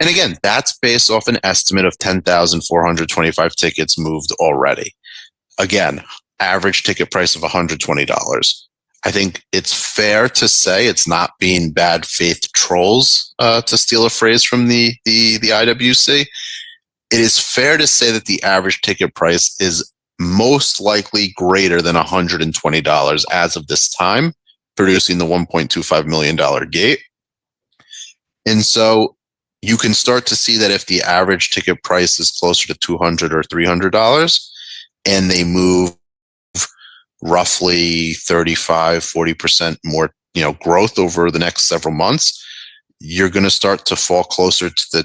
again, that's based off an estimate of 10,425 tickets moved already. Again, average ticket price of $120. I think it's fair to say it's not being bad faith trolls, to steal a phrase from the IWC. It is fair to say that the average ticket price is most likely greater than $120 as of this time, producing the $1.25 million gate. And so you can start to see that if the average ticket price is closer to $200 or $300 and they move roughly 35-40% more, growth over the next several months, you're going to start to fall closer to the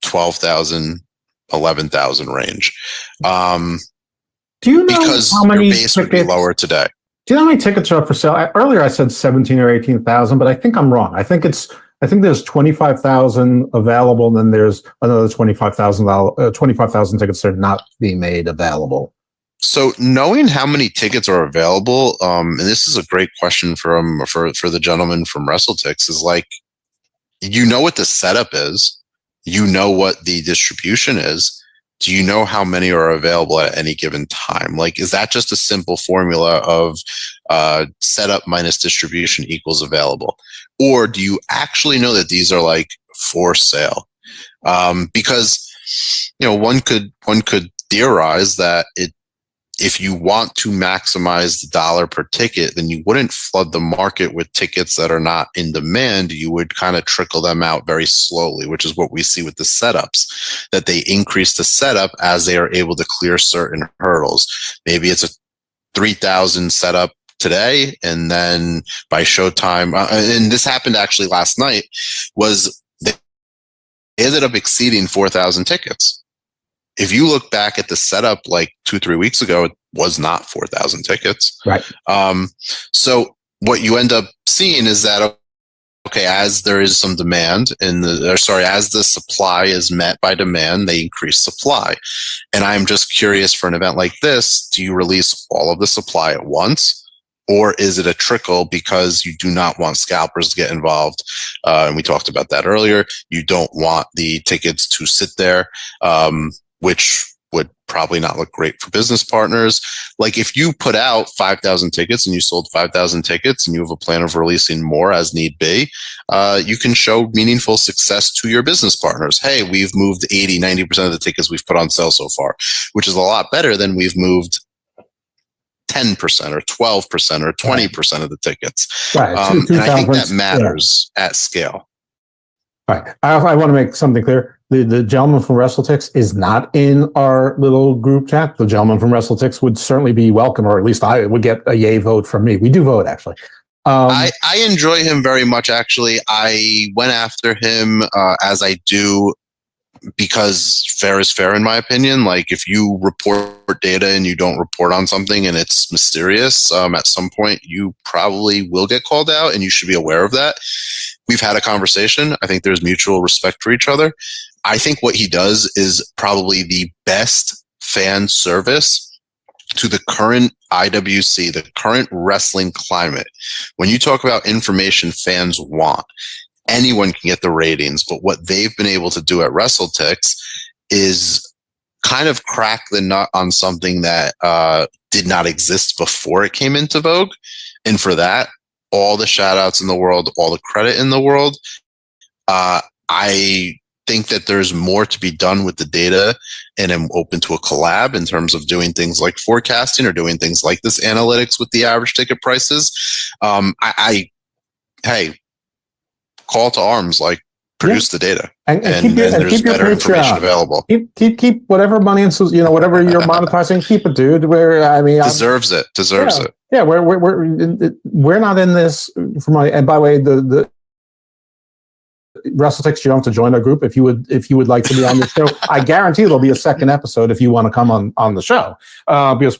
12,000, 11,000 range. Do you know because how many your base would be lower today? Do you know how many tickets are up for sale? Earlier I said 17 or 18,000, but I think I'm wrong. I think there's 25,000 available, and then there's another 25,000 tickets that are not being made available. So knowing how many tickets are available, and this is a great question for the gentleman from WrestleTix, is like, what the setup is, what the distribution is. Do you know how many are available at any given time? Like, is that just a simple formula of setup minus distribution equals available? Or do you actually know that these are like for sale? Because, one could theorize that if you want to maximize the dollar per ticket, then you wouldn't flood the market with tickets that are not in demand. You would kind of trickle them out very slowly, which is what we see with the setups, that they increase the setup as they are able to clear certain hurdles. Maybe it's a 3,000 setup today, and then by showtime, and this happened actually last night, was they ended up exceeding 4,000 tickets. If you look back at the setup like 2-3 weeks ago, it was not 4,000 tickets. Right. So what you end up seeing is that, okay, as there is some demand as the supply is met by demand, they increase supply. And I'm just curious, for an event like this, do you release all of the supply at once? Or is it a trickle because you do not want scalpers to get involved? And we talked about that earlier. You don't want the tickets to sit there, which would probably not look great for business partners. Like, if you put out 5,000 tickets and you sold 5,000 tickets and you have a plan of releasing more as need be, you can show meaningful success to your business partners. Hey, we've moved 80-90% of the tickets we've put on sale so far, which is a lot better than we've moved 10% or 12% or 20% of the tickets. Right. And I think that matters at scale. All right. I want to make something clear. The gentleman from WrestleTix is not in our little group chat. The gentleman from WrestleTix would certainly be welcome, or at least I would get a yay vote from me. We do vote, actually. I enjoy him very much, actually. I went after him, as I do because fair is fair, in my opinion. Like, if you report data and you don't report on something and it's mysterious, at some point you probably will get called out, and you should be aware of that. We've had a conversation. I think there's mutual respect for each other. I think what he does is probably the best fan service to the current IWC, the current wrestling climate. When you talk about information fans want, anyone can get the ratings, but what they've been able to do at WrestleTix is kind of crack the nut on something that did not exist before it came into vogue. And for that, all the shout outs in the world, all the credit in the world. I think that there's more to be done with the data, and I'm open to a collab in terms of doing things like forecasting or doing things like this analytics with the average ticket prices. Hey, call to arms, like, produce the data, and there's better information available. Keep whatever money and whatever you're monetizing, keep it, dude. Deserves it. Yeah, we're not in this for money. And by the way, the WrestleTix, you don't have to join our group if you would like to be on the show. I guarantee there'll be a second episode if you want to come on the show, because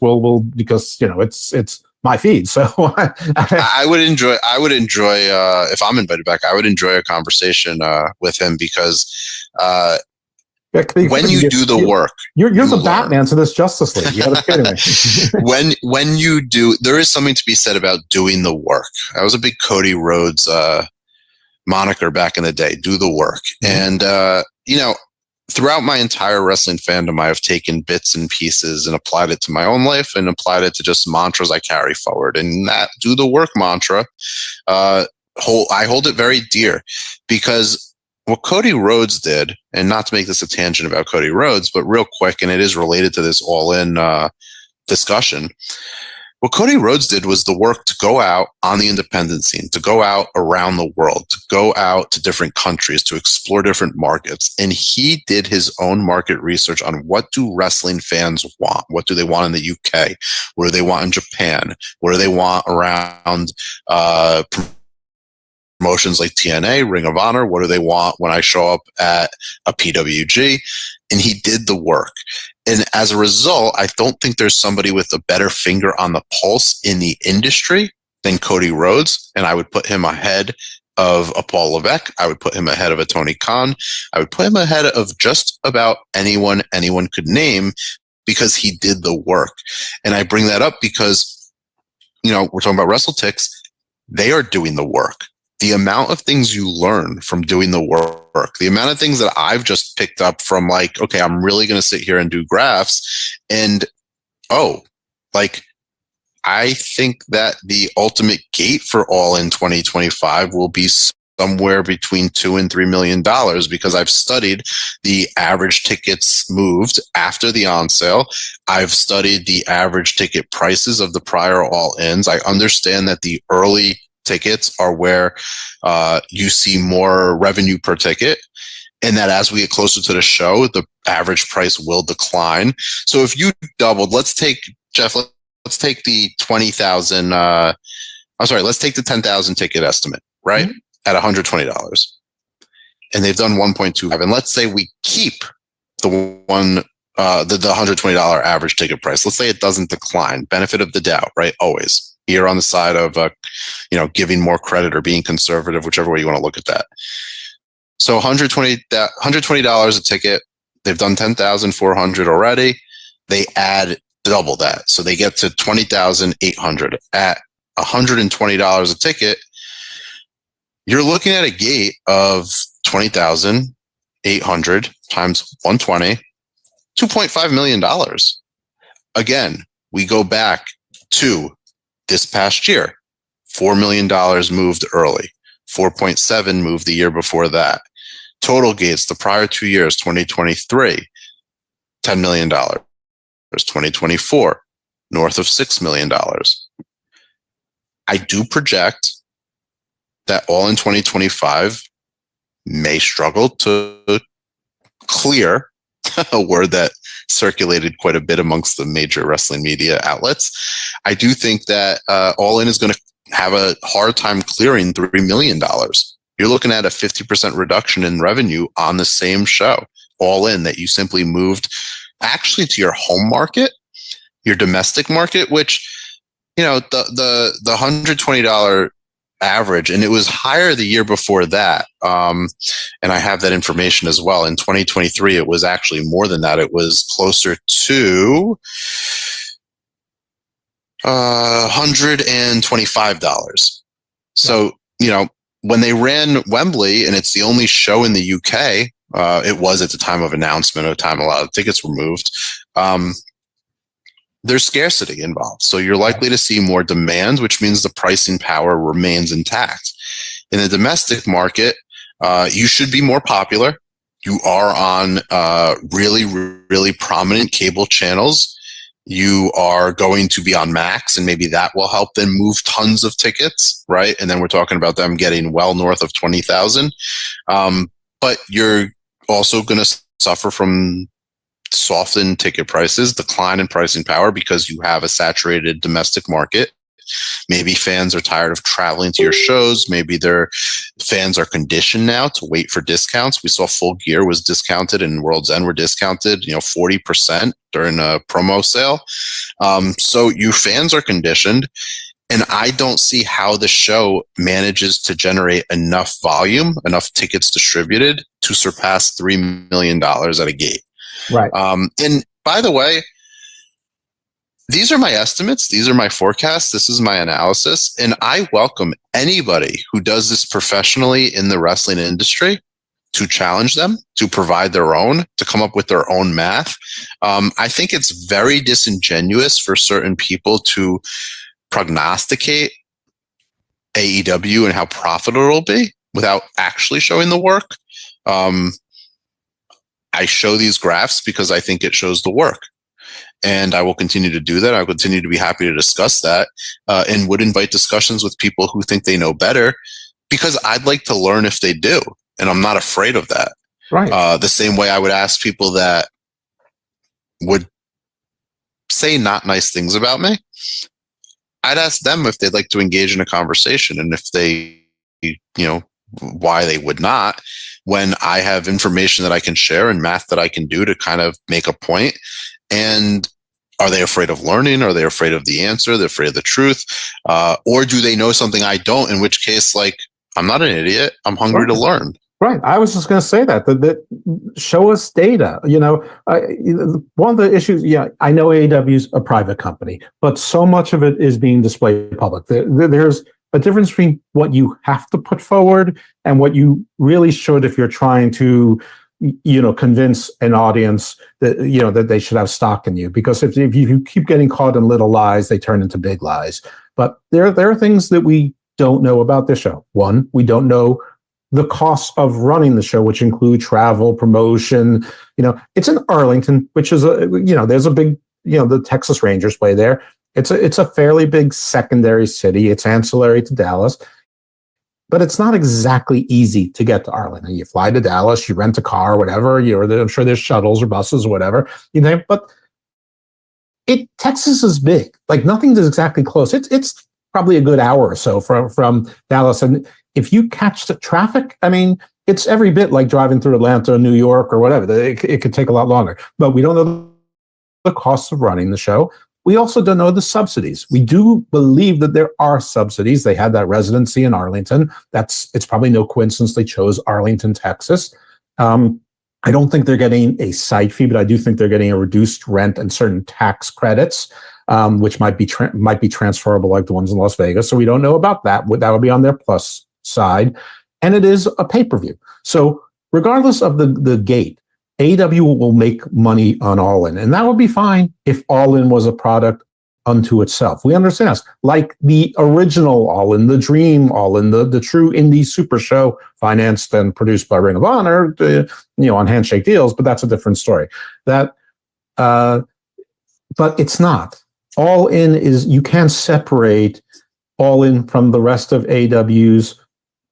it's my feed. So I would enjoy if I'm invited back. I would enjoy a conversation with him, because when you do the work, you're the Batman to this Justice League. You gotta kidding me. when you do, there is something to be said about doing the work. I was a big Cody Rhodes moniker back in the day. Do the work, and throughout my entire wrestling fandom, I have taken bits and pieces and applied it to my own life and applied it to just mantras I carry forward. And that do the work mantra, I hold it very dear, because what Cody Rhodes did, and not to make this a tangent about Cody Rhodes, but real quick, and it is related to this all-in discussion. What Cody Rhodes did was the work to go out on the independent scene, to go out around the world, to go out to different countries, to explore different markets. And he did his own market research on what do wrestling fans want? What do they want in the UK? What do they want in Japan? What do they want around promotions like TNA, Ring of Honor? What do they want when I show up at a PWG? And he did the work. And as a result, I don't think there's somebody with a better finger on the pulse in the industry than Cody Rhodes. And I would put him ahead of a Paul Levesque. I would put him ahead of a Tony Khan. I would put him ahead of just about anyone could name, because he did the work. And I bring that up because, we're talking about WrestleTix. They are doing the work. The amount of things you learn from doing the work, the amount of things that I've just picked up from, like, okay, I'm really going to sit here and do graphs, and I think that the ultimate gate for All In 2025 will be somewhere between $2 and $3 million, because I've studied the average tickets moved after the on sale. I've studied the average ticket prices of the prior All Ins. I understand that the early tickets are where you see more revenue per ticket, and that as we get closer to the show, the average price will decline. So if you doubled, let's take the 20,000. Let's take the 10,000 ticket estimate, right? Mm-hmm. At $120, and they've done 1.25. And let's say we keep the $120 average ticket price. Let's say it doesn't decline. Benefit of the doubt, right? Always. You're on the side of, giving more credit or being conservative, whichever way you want to look at that. So $120 a ticket. They've done 10,400 already. They add double that. So they get to 20,800 at $120 a ticket. You're looking at a gate of 20,800 times 120, $2.5 million. Again, we go back to this past year, $4 million moved early, 4.7 moved the year before that. Total gates the prior 2 years, 2023, $10 million. 2024, north of $6 million. I do project that All In 2025 may struggle to clear a word that circulated quite a bit amongst the major wrestling media outlets. I do think that All In is going to have a hard time clearing $3 million. You're looking at a 50% reduction in revenue on the same show. All In that you simply moved actually to your home market, your domestic market, which, the $120 average, and it was higher the year before that. And I have that information as well. In 2023, it was actually more than that. It was closer to $125. So, when they ran Wembley, and it's the only show in the UK, it was at the time of announcement, of time a lot of tickets were moved. There's scarcity involved. So you're likely to see more demand, which means the pricing power remains intact. In the domestic market, you should be more popular. You are on really, really prominent cable channels. You are going to be on Max, and maybe that will help them move tons of tickets, right? And then we're talking about them getting well north of 20,000. But you're also going to suffer from soften ticket prices, decline in pricing power, because you have a saturated domestic market. Maybe fans are tired of traveling to your shows. Maybe their fans are conditioned now to wait for discounts. We saw Full Gear was discounted and World's End were discounted, 40% during a promo sale. So you fans are conditioned, and I don't see how the show manages to generate enough volume, enough tickets distributed to surpass $3 million at a gate. Right. And by the way, these are my estimates. These are my forecasts. This is my analysis. And I welcome anybody who does this professionally in the wrestling industry to challenge them, to provide their own, to come up with their own math. I think it's very disingenuous for certain people to prognosticate AEW and how profitable it'll be without actually showing the work. I show these graphs because I think it shows the work, and I will continue to do that. I'll continue to be happy to discuss that, and would invite discussions with people who think they know better, because I'd like to learn if they do, and I'm not afraid of that. Right. The same way I would ask people that would say not nice things about me, I'd ask them if they'd like to engage in a conversation, and if they, why they would not, when I have information that I can share and math that I can do to kind of make a point. And are they afraid of learning? Are they afraid of the answer? They're afraid of the truth? Or do they know something I don't, in which case, I'm not an idiot. I'm hungry to learn. Right. I was just going to say that show us data. One of the issues, I know AEW is a private company, but so much of it is being displayed public. There's a difference between what you have to put forward and what you really should, if you're trying to, convince an audience that, that they should have stock in you. Because if you keep getting caught in little lies, they turn into big lies. But there are things that we don't know about this show. One, we don't know the costs of running the show, which include travel, promotion. It's in Arlington, which is there's a big, the Texas Rangers play there. It's a fairly big secondary city. It's ancillary to Dallas, but it's not exactly easy to get to Arlington. You fly to Dallas, you rent a car, whatever. I'm sure there's shuttles or buses or whatever. But Texas is big. Nothing's exactly close. It's probably a good hour or so from Dallas, and if you catch the traffic, it's every bit like driving through Atlanta or New York or whatever. It could take a lot longer. But we don't know the costs of running the show. We also don't know the subsidies. We do believe that there are subsidies. They had that residency in Arlington. It's probably no coincidence they chose Arlington, Texas. I don't think they're getting a site fee, but I do think they're getting a reduced rent and certain tax credits, which might be transferable like the ones in Las Vegas. So we don't know about that. That would be on their plus side. And it is a pay-per-view. So regardless of the gate, AEW will make money on All In, and that would be fine if All In was a product unto itself. We understand this, like the original All In, the Dream All In, the true indie super show financed and produced by Ring of Honor, on handshake deals, but that's a different story. But it's not. All In is, you can't separate All In from the rest of AEW's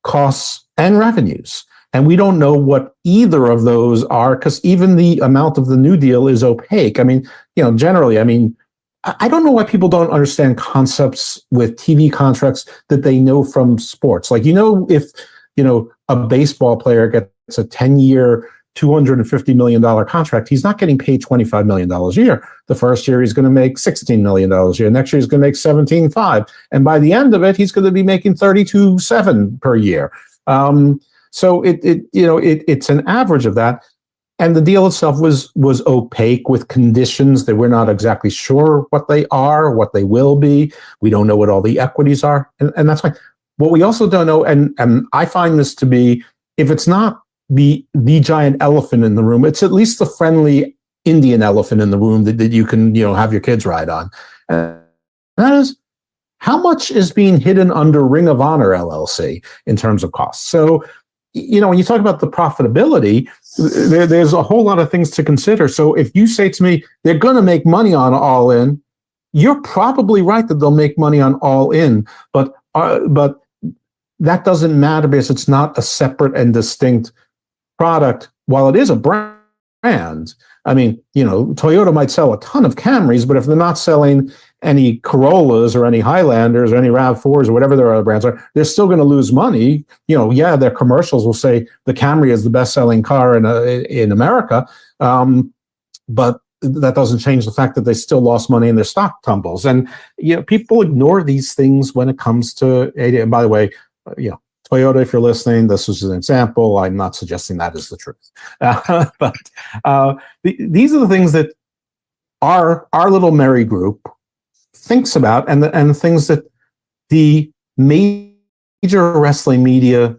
costs and revenues. And we don't know what either of those are, because even the amount of the new deal is opaque. Generally, I don't know why people don't understand concepts with TV contracts that they know from sports. If, a baseball player gets a 10-year, $250 million contract, he's not getting paid $25 million a year. The first year, he's going to make $16 million a year. Next year, he's going to make $17.5. And by the end of it, he's going to be making $32.7 per year. So it's an average of that. And the deal itself was opaque with conditions that we're not exactly sure what they are, what they will be. We don't know what all the equities are. And that's fine. What we also don't know, and I find this to be, if it's not the giant elephant in the room, it's at least the friendly Indian elephant in the room that you can, have your kids ride on. And that is, how much is being hidden under Ring of Honor LLC in terms of costs? So, when you talk about the profitability, there's a whole lot of things to consider. So if you say to me, they're going to make money on All In, you're probably right that they'll make money on All In, but that doesn't matter because it's not a separate and distinct product. While it is a brand, I mean, Toyota might sell a ton of Camrys, but if they're not selling any Corollas or any Highlanders or any RAV4s or whatever their other brands are, they're still going to lose money. Their commercials will say the Camry is the best-selling car in America, but that doesn't change the fact that they still lost money in their stock tumbles. And people ignore these things when it comes to AD. And by the way, Toyota, if you're listening, this is an example. I'm not suggesting that is the truth, but these are the things that our little merry group thinks about, and the things that the major wrestling media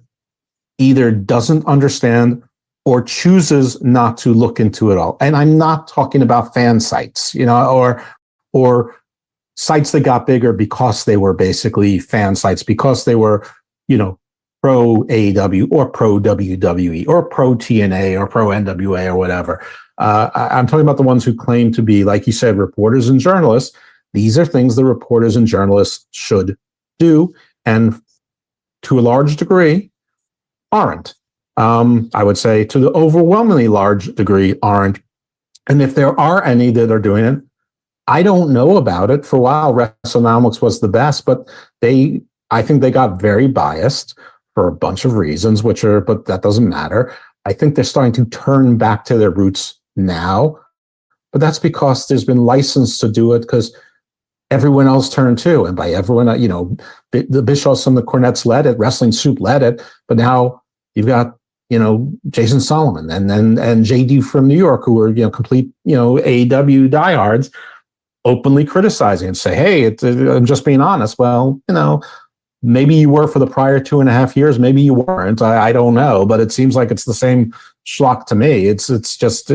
either doesn't understand or chooses not to look into it all. And I'm not talking about fan sites, or sites that got bigger because they were basically fan sites, because they were, pro AEW or pro WWE or pro TNA or pro NWA or whatever. I'm talking about the ones who claim to be, like you said, reporters and journalists. These are things the reporters and journalists should do, and to a large degree, aren't. I would say to the overwhelmingly large degree, aren't. And if there are any that are doing it, I don't know about it. For a while, WrestleNomics was the best, but I think they got very biased for a bunch of reasons, but that doesn't matter. I think they're starting to turn back to their roots now, but that's because there's been license to do it because everyone else turned too. And by everyone, the Bischoffs and the Cornettes led it, Wrestling Soup led it, but now you've got, Jason Solomon and JD from New York, who are, complete, AEW diehards, openly criticizing and say, hey, I'm just being honest. Well, maybe you were for the prior 2.5 years. Maybe you weren't. I don't know, but it seems like it's the same schlock to me. It's just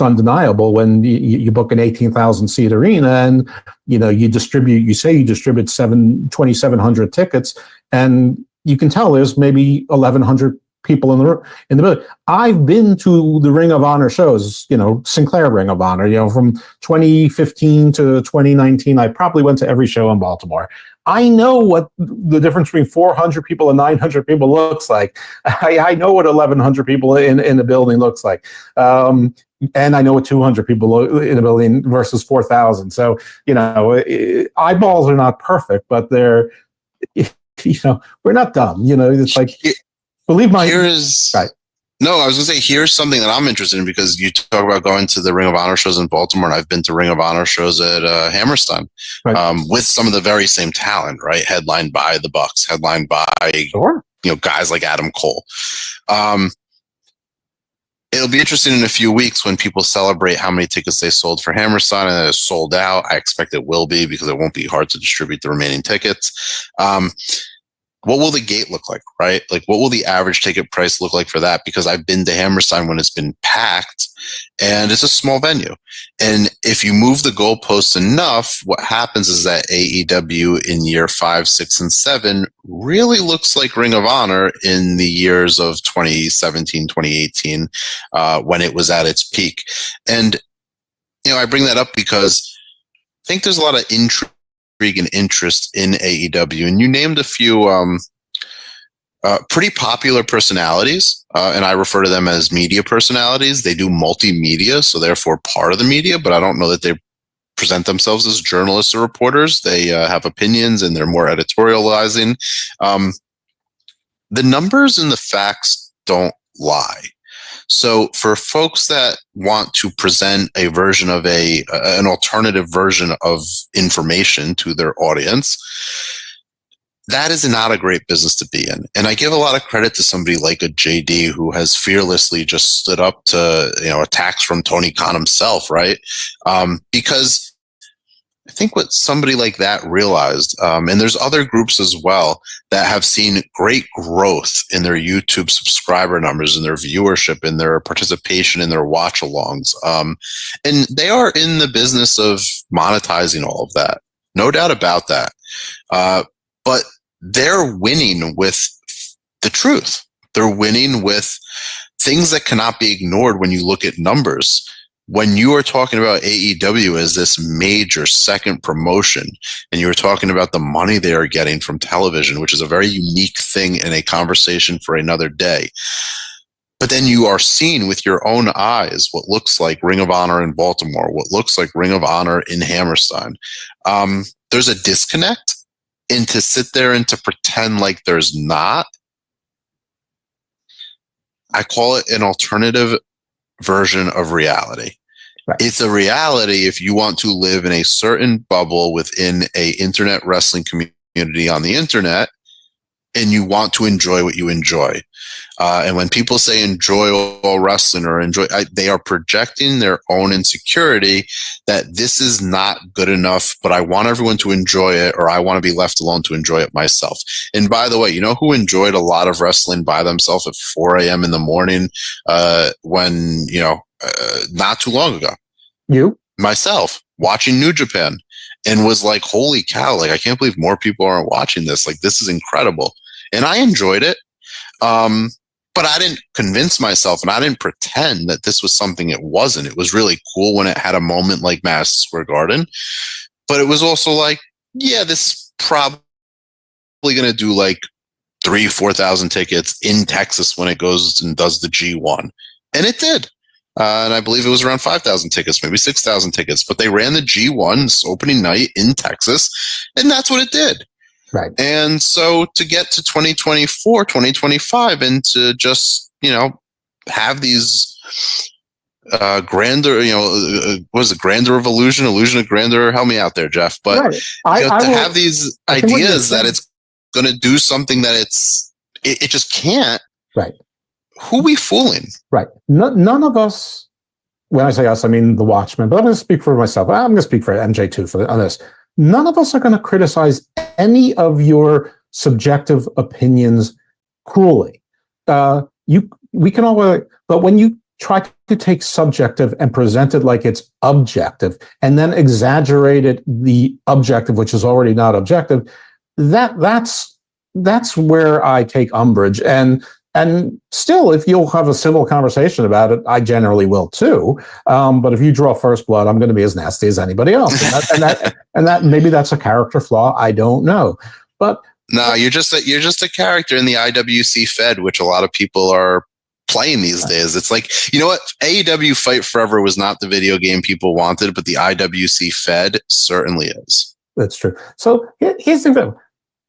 undeniable when you book an 18,000 seat arena and you distribute 2,700 tickets, and you can tell there's maybe 1,100 people in the building. I've been to the Ring of Honor shows, Sinclair Ring of Honor, from 2015 to 2019. I probably went to every show in Baltimore. I know what the difference between 400 people and 900 people looks like. I know what 1,100 people in a building looks like. And I know what 200 people in a building versus 4,000. So, eyeballs are not perfect, but they're, we're not dumb. It's like, believe my... Right. No, I was going to say, here's something that I'm interested in, because you talk about going to the Ring of Honor shows in Baltimore, and I've been to Ring of Honor shows at Hammerstein, right, with some of the very same talent, right? Headlined by the Bucks, headlined by, sure, guys like Adam Cole. It'll be interesting in a few weeks when people celebrate how many tickets they sold for Hammerstein, and it's sold out. I expect it will be, because it won't be hard to distribute the remaining tickets. What will the gate look like, right? Like, what will the average ticket price look like for that? Because I've been to Hammerstein when it's been packed, and it's a small venue. And if you move the goalposts enough, what happens is that AEW in year 5, 6, and 7 really looks like Ring of Honor in the years of 2017, 2018, when it was at its peak. And, I bring that up because I think there's a lot of intrigue and interest in AEW, and you named a few pretty popular personalities, and I refer to them as media personalities. They do multimedia, so therefore part of the media, but I don't know that they present themselves as journalists or reporters. They have opinions, and they're more editorializing. The numbers and the facts don't lie. So for folks that want to present a version of an alternative version of information to their audience, that is not a great business to be in. And I give a lot of credit to somebody like a JD who has fearlessly just stood up to, attacks from Tony Khan himself, right? Because I think what somebody like that realized, and there's other groups as well that have seen great growth in their YouTube subscriber numbers, in their viewership, in their participation, in their watch alongs. And they are in the business of monetizing all of that. No doubt about that. But they're winning with the truth. They're winning with things that cannot be ignored when you look at numbers. When you are talking about AEW as this major second promotion, and you were talking about the money they are getting from television, which is a very unique thing in a conversation for another day. But then you are seeing with your own eyes what looks like Ring of Honor in Baltimore, what looks like Ring of Honor in Hammerstein. There's a disconnect. And to sit there and to pretend like there's not, I call it an alternative version of reality. Right. It's a reality if you want to live in a certain bubble within a internet wrestling community on the internet, and you want to enjoy what you enjoy. And when people say enjoy all wrestling or they are projecting their own insecurity that this is not good enough, but I want everyone to enjoy it, or I want to be left alone to enjoy it myself. And by the way, you know who enjoyed a lot of wrestling by themselves at 4 a.m. in the morning when, not too long ago? You? Myself, watching New Japan. And was like, holy cow, like, I can't believe more people aren't watching this. Like, this is incredible. And I enjoyed it. But I didn't convince myself, and I didn't pretend that this was something it wasn't. It was really cool when it had a moment like Madison Square Garden. But it was also like, yeah, this is probably going to do like 3,000-4,000 tickets in Texas when it goes and does the G1. And it did. And I believe it was around 5,000 tickets, maybe 6,000 tickets. But they ran the G1 opening night in Texas, and that's what it did. Right. And so to get to 2024, 2025, and to just, have these grander, what is it, grandeur of illusion of grandeur? Help me out there, Jeff. But right. To have these ideas that it's going to do something that it just can't. Right. Who are we fooling? Right. None of us, when I say us, I mean the Watchmen, but I'm going to speak for myself. I'm going to speak for MJ too on this. None of us are going to criticize any of your subjective opinions cruelly. We can all, but when you try to take subjective and present it like it's objective, and then exaggerate it, the objective, which is already not objective, that's where I take umbrage. And still, if you'll have a civil conversation about it, I generally will too. But if you draw first blood, I'm going to be as nasty as anybody else. And that maybe that's a character flaw. I don't know. But no, you're just a character in the IWC Fed, which a lot of people are playing these days. It's like, you know what? AEW Fight Forever was not the video game people wanted, but the IWC Fed certainly is. That's true. So here's the thing.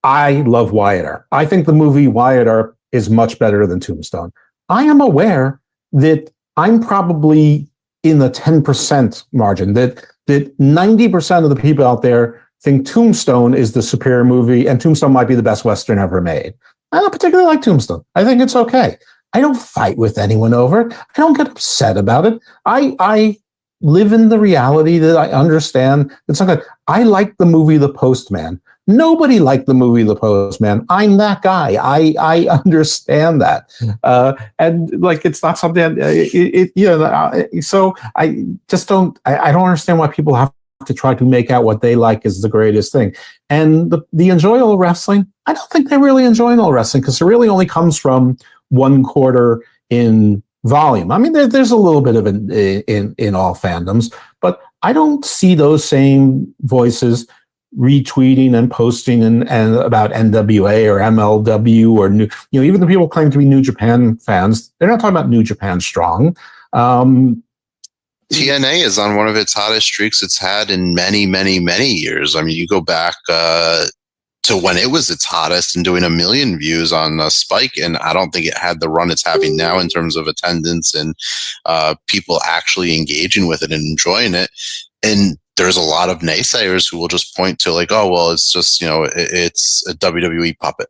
I love Wyatt Earp. I think the movie Wyatt Earp is much better than Tombstone. I am aware that I'm probably in the 10% margin, that 90% of the people out there think Tombstone is the superior movie, and Tombstone might be the best Western ever made. I don't particularly like Tombstone. I think it's okay. I don't fight with anyone over it. I don't get upset about it. I live in the reality that I understand. It's not good. I like the movie The Postman. Nobody liked the movie The Postman. I'm that guy. I understand that, and like it's not something. So I just don't. I don't understand why people have to try to make out what they like is the greatest thing. And the enjoyable wrestling, I don't think they really enjoy all wrestling because it really only comes from one quarter in volume. I mean, there's a little bit of it in all fandoms, but I don't see those same voices retweeting and posting and about NWA or MLW or new, even the people claim to be New Japan fans, they're not talking about New Japan Strong. TNA is on one of its hottest streaks it's had in many, many, many years. I mean, you go back to to when it was its hottest and doing 1 million views on Spike. And I don't think it had the run it's having now in terms of attendance and people actually engaging with it and enjoying it. And there's a lot of naysayers who will just point to like, oh, well, it's just, it's a WWE puppet.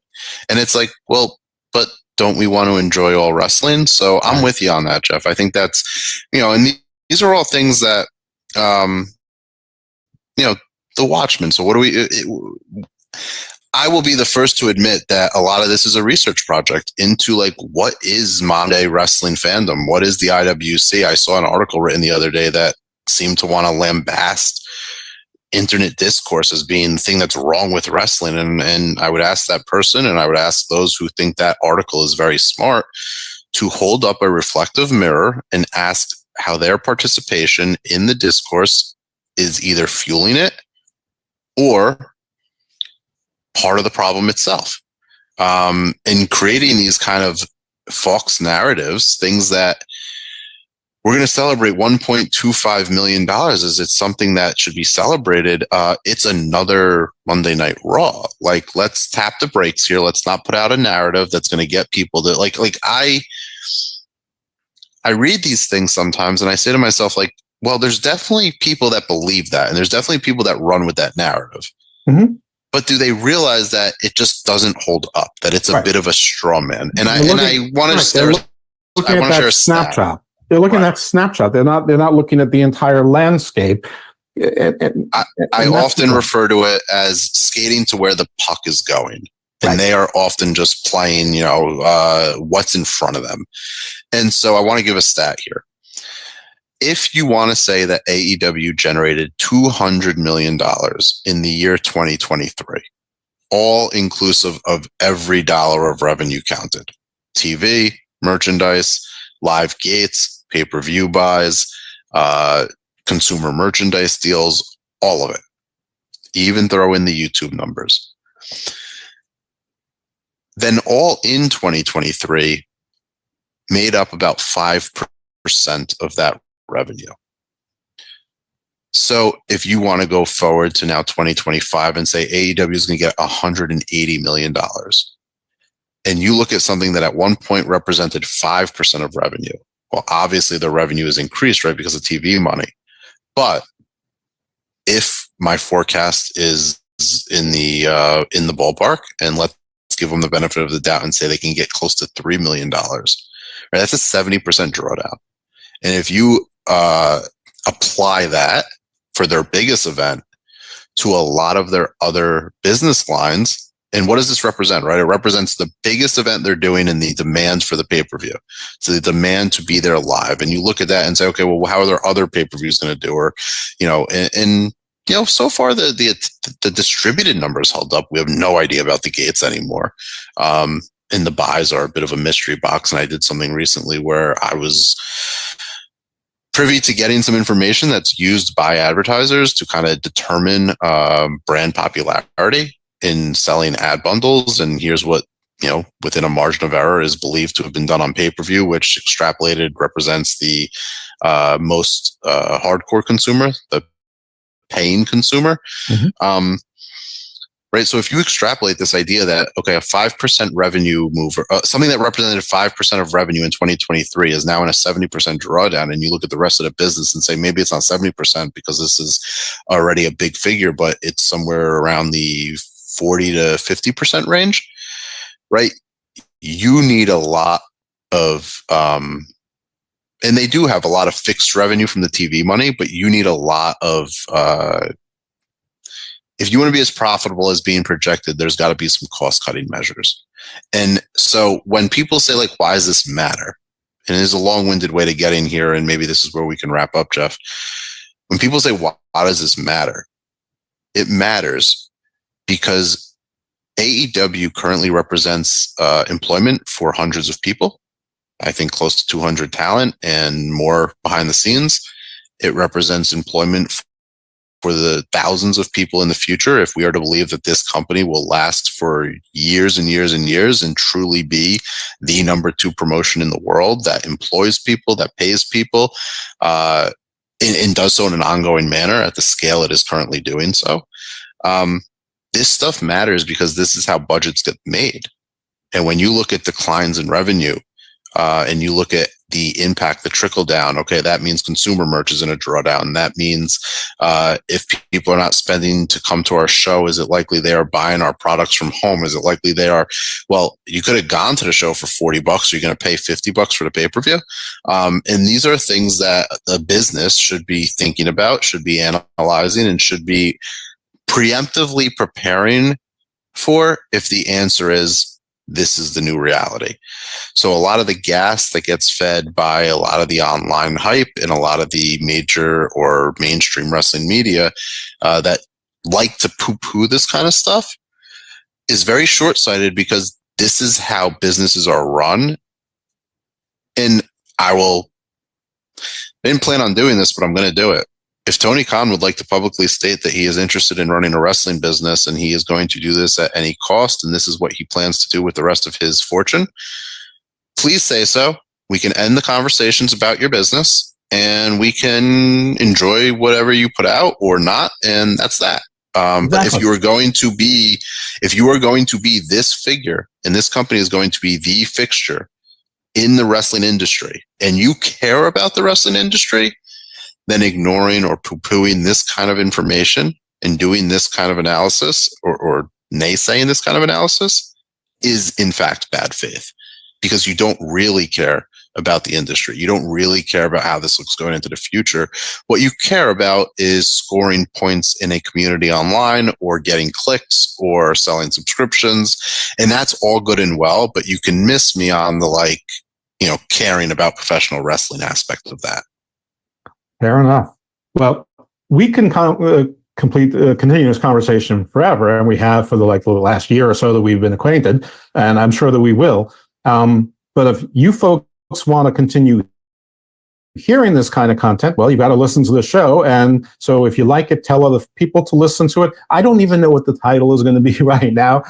And it's like, well, but don't we want to enjoy all wrestling? So I'm with you on that, Jeff. I think that's, and these are all things that, the Watchmen. So what do I will be the first to admit that a lot of this is a research project into like, what is modern day wrestling fandom? What is the IWC? I saw an article written the other day that seemed to want to lambast internet discourse as being the thing that's wrong with wrestling. And I would ask that person, and I would ask those who think that article is very smart, to hold up a reflective mirror and ask how their participation in the discourse is either fueling it or part of the problem itself. In creating these kind of false narratives, things that we're going to celebrate $1.25 million. Is it something that should be celebrated? It's another Monday Night Raw. Like, let's tap the brakes here. Let's not put out a narrative that's going to get people to like I read these things sometimes and I say to myself, like, well, there's definitely people that believe that. And there's definitely people that run with that narrative. Mm-hmm. But do they realize that it just doesn't hold up, that it's a bit of a straw man? And I want to share a snapshot. They're looking at that snapshot. They're not looking at the entire landscape. I often refer to it as skating to where the puck is going. And they are often just playing, what's in front of them. And so I want to give a stat here. If you want to say that AEW generated $200 million in the year 2023, all inclusive of every dollar of revenue counted, TV, merchandise, live gates, pay-per-view buys, consumer merchandise deals, all of it. Even throw in the YouTube numbers. Then all in 2023 made up about 5% of that revenue. So if you want to go forward to now 2025 and say AEW is going to get $180 million, and you look at something that at one point represented 5% of revenue, well, obviously the revenue is increased, right, because of TV money. But if my forecast is in the ballpark, and let's give them the benefit of the doubt and say they can get close to $3 million, right, that's a 70% drawdown. And if you apply that for their biggest event to a lot of their other business lines, and what does this represent, right? It represents the biggest event they're doing and the demand for the pay-per-view. So the demand to be there live. And you look at that and say, okay, well, how are their other pay-per-views going to do? Or, so far the distributed numbers held up. We have no idea about the gates anymore. And the buys are a bit of a mystery box. And I did something recently where I was privy to getting some information that's used by advertisers to kind of determine brand popularity in selling ad bundles. And here's what, within a margin of error is believed to have been done on pay-per-view, which extrapolated represents the most hardcore consumer, the paying consumer. Mm-hmm. Right. So if you extrapolate this idea that, okay, a 5% revenue move, something that represented 5% of revenue in 2023 is now in a 70% drawdown, and you look at the rest of the business and say, maybe it's not 70% because this is already a big figure, but it's somewhere around the 40 to 50% range, right? You need a lot of, and they do have a lot of fixed revenue from the TV money, but you need a lot of, if you want to be as profitable as being projected, there's got to be some cost-cutting measures. And so when people say, like, why does this matter? And it is a long-winded way to get in here, and maybe this is where we can wrap up, Jeff. When people say, why does this matter? It matters because AEW currently represents employment for hundreds of people. I think close to 200 talent and more behind the scenes. It represents employment for the thousands of people in the future, if we are to believe that this company will last for years and years and years and truly be the number 2 promotion in the world that employs people, that pays people, and does so in an ongoing manner at the scale it is currently doing so. this stuff matters because this is how budgets get made. And when you look at declines in revenue, and you look at the impact, the trickle down, okay, that means consumer merch is in a drawdown. That means if people are not spending to come to our show, is it likely they are buying our products from home? Is it likely they are, well, you could have gone to the show for $40. You're going to pay $50 for the pay-per-view. And these are things that a business should be thinking about, should be analyzing, and should be preemptively preparing for if the answer is this is the new reality. So a lot of the gas that gets fed by a lot of the online hype and a lot of the major or mainstream wrestling media that like to poo-poo this kind of stuff is very short-sighted, because this is how businesses are run. And I didn't plan on doing this, but I'm going to do it. If Tony Khan would like to publicly state that he is interested in running a wrestling business and he is going to do this at any cost, and this is what he plans to do with the rest of his fortune, please say so. We can end the conversations about your business and we can enjoy whatever you put out or not. And that's that. But if you are going to be this figure, and this company is going to be the fixture in the wrestling industry, and you care about the wrestling industry, then ignoring or poo-pooing this kind of information and doing this kind of analysis or naysaying this kind of analysis is in fact bad faith, because you don't really care about the industry. You don't really care about how this looks going into the future. What you care about is scoring points in a community online, or getting clicks, or selling subscriptions. And that's all good and well, but you can miss me on the caring about professional wrestling aspect of that. Fair enough. Well, we can continue this conversation forever, and we have for the last year or so that we've been acquainted, and I'm sure that we will. But if you folks want to continue hearing this kind of content, well, you've got to listen to the show. And so if you like it, tell other people to listen to it. I don't even know what the title is going to be right now,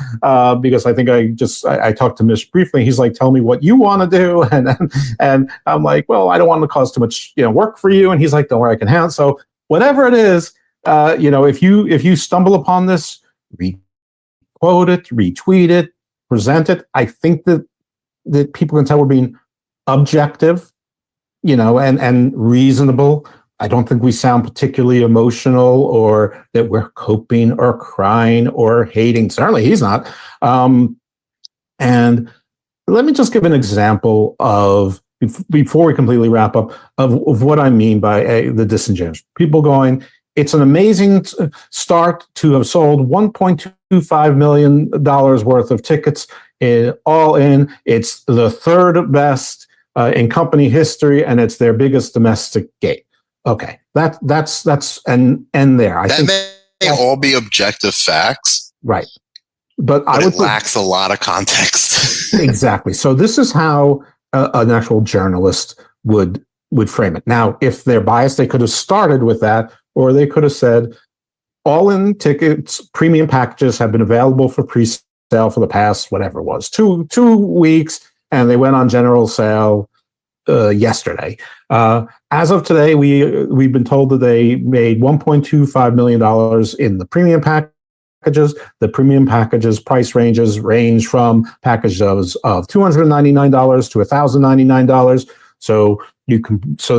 because I think I talked to Mish briefly. He's like, tell me what you want to do. And I'm like, well, I don't want to cause too much, work for you. And he's like, don't worry, I can handle. So whatever it is, if you stumble upon this, re-quote it, retweet it, present it. I think that people can tell we're being objective, and reasonable. I don't think we sound particularly emotional, or that we're coping or crying or hating. Certainly he's not. And let me just give an example of, before we completely wrap up, of what I mean by the disingenuous. People going, it's an amazing start to have sold $1.25 million worth of tickets all in. It's the third best in company history, and it's their biggest domestic gate. Okay, that's an end there. I think may all be objective facts, right? But it lacks a lot of context. Exactly. So this is how an actual journalist would frame it. Now, if they're biased, they could have started with that, or they could have said, all-in tickets, premium packages have been available for pre-sale for the past, whatever it was, two weeks, and they went on general sale yesterday. As of today, we've been told that they made $1.25 million in the premium packages. The premium packages price ranges range from packages of $299 to $1,099. So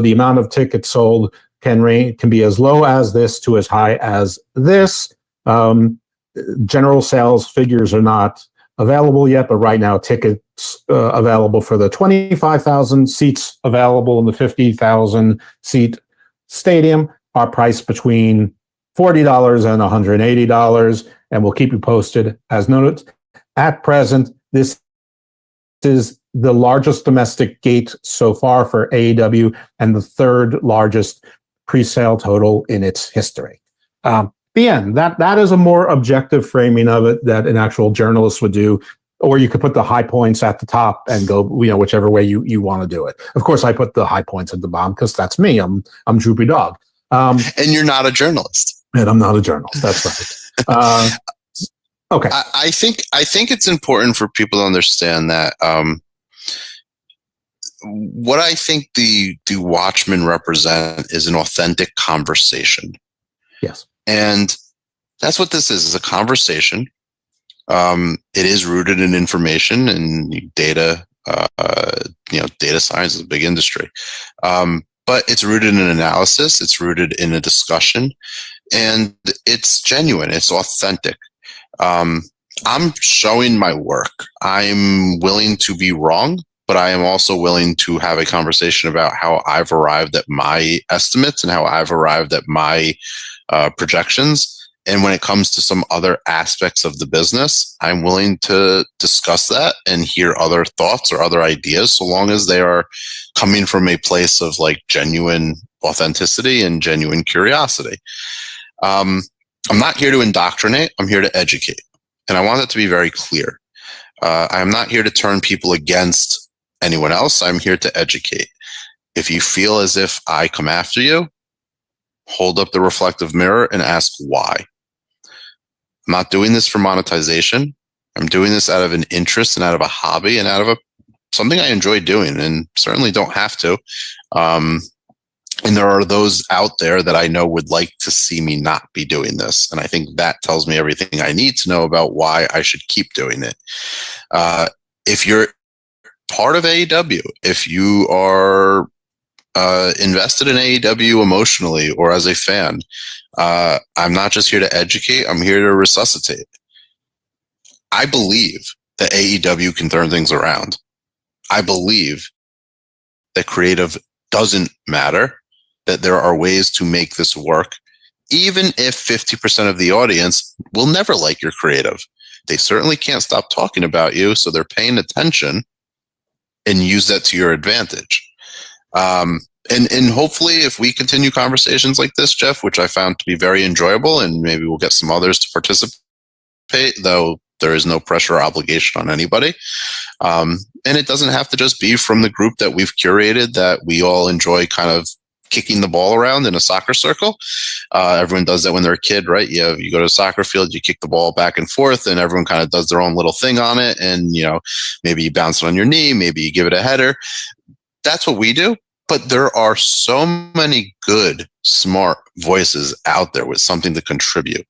the amount of tickets sold can be as low as this to as high as this. General sales figures are not available yet, but right now tickets available for the 25,000 seats available in the 50,000 seat stadium are priced between $40 and $180, and we'll keep you posted as noted. At present, this is the largest domestic gate so far for AEW and the third largest pre-sale total in its history. The end. That is a more objective framing of it that an actual journalist would do, or you could put the high points at the top and go, whichever way you want to do it. Of course, I put the high points at the bottom because that's me. I'm Droopy Dog. And you're not a journalist. And I'm not a journalist. That's right. Okay. I think it's important for people to understand that what I think the Watchmen represent is an authentic conversation. Yes. And That's what this is a conversation. It is rooted in information and data. Data science is a big industry. But it's rooted in analysis. It's rooted in a discussion, and it's genuine. It's authentic. I'm showing my work. I'm willing to be wrong, but I am also willing to have a conversation about how I've arrived at my estimates and how I've arrived at my projections. And when it comes to some other aspects of the business, I'm willing to discuss that and hear other thoughts or other ideas, so long as they are coming from a place of like genuine authenticity and genuine curiosity. I'm not here to indoctrinate. I'm here to educate. And I want that to be very clear. I'm not here to turn people against anyone else. I'm here to educate. If you feel as if I come after you, hold up the reflective mirror and ask why. I'm not doing this for monetization. I'm doing this out of an interest and out of a hobby and out of something I enjoy doing, and certainly don't have to. And there are those out there that I know would like to see me not be doing this. And I think that tells me everything I need to know about why I should keep doing it. If you're part of AEW, if you are invested in AEW emotionally or as a fan, I'm not just here to educate, I'm here to resuscitate. I believe that AEW can turn things around. I believe that creative doesn't matter, that there are ways to make this work, even if 50% of the audience will never like your creative. They certainly can't stop talking about you, so they're paying attention, and use that to your advantage. And hopefully, if we continue conversations like this, Jeff, which I found to be very enjoyable, and maybe we'll get some others to participate, though there is no pressure or obligation on anybody. And it doesn't have to just be from the group that we've curated that we all enjoy kind of kicking the ball around in a soccer circle. Everyone does that when they're a kid, right? You go to a soccer field, you kick the ball back and forth, and everyone kind of does their own little thing on it. And, maybe you bounce it on your knee, maybe you give it a header. That's what we do. But there are so many good, smart voices out there with something to contribute.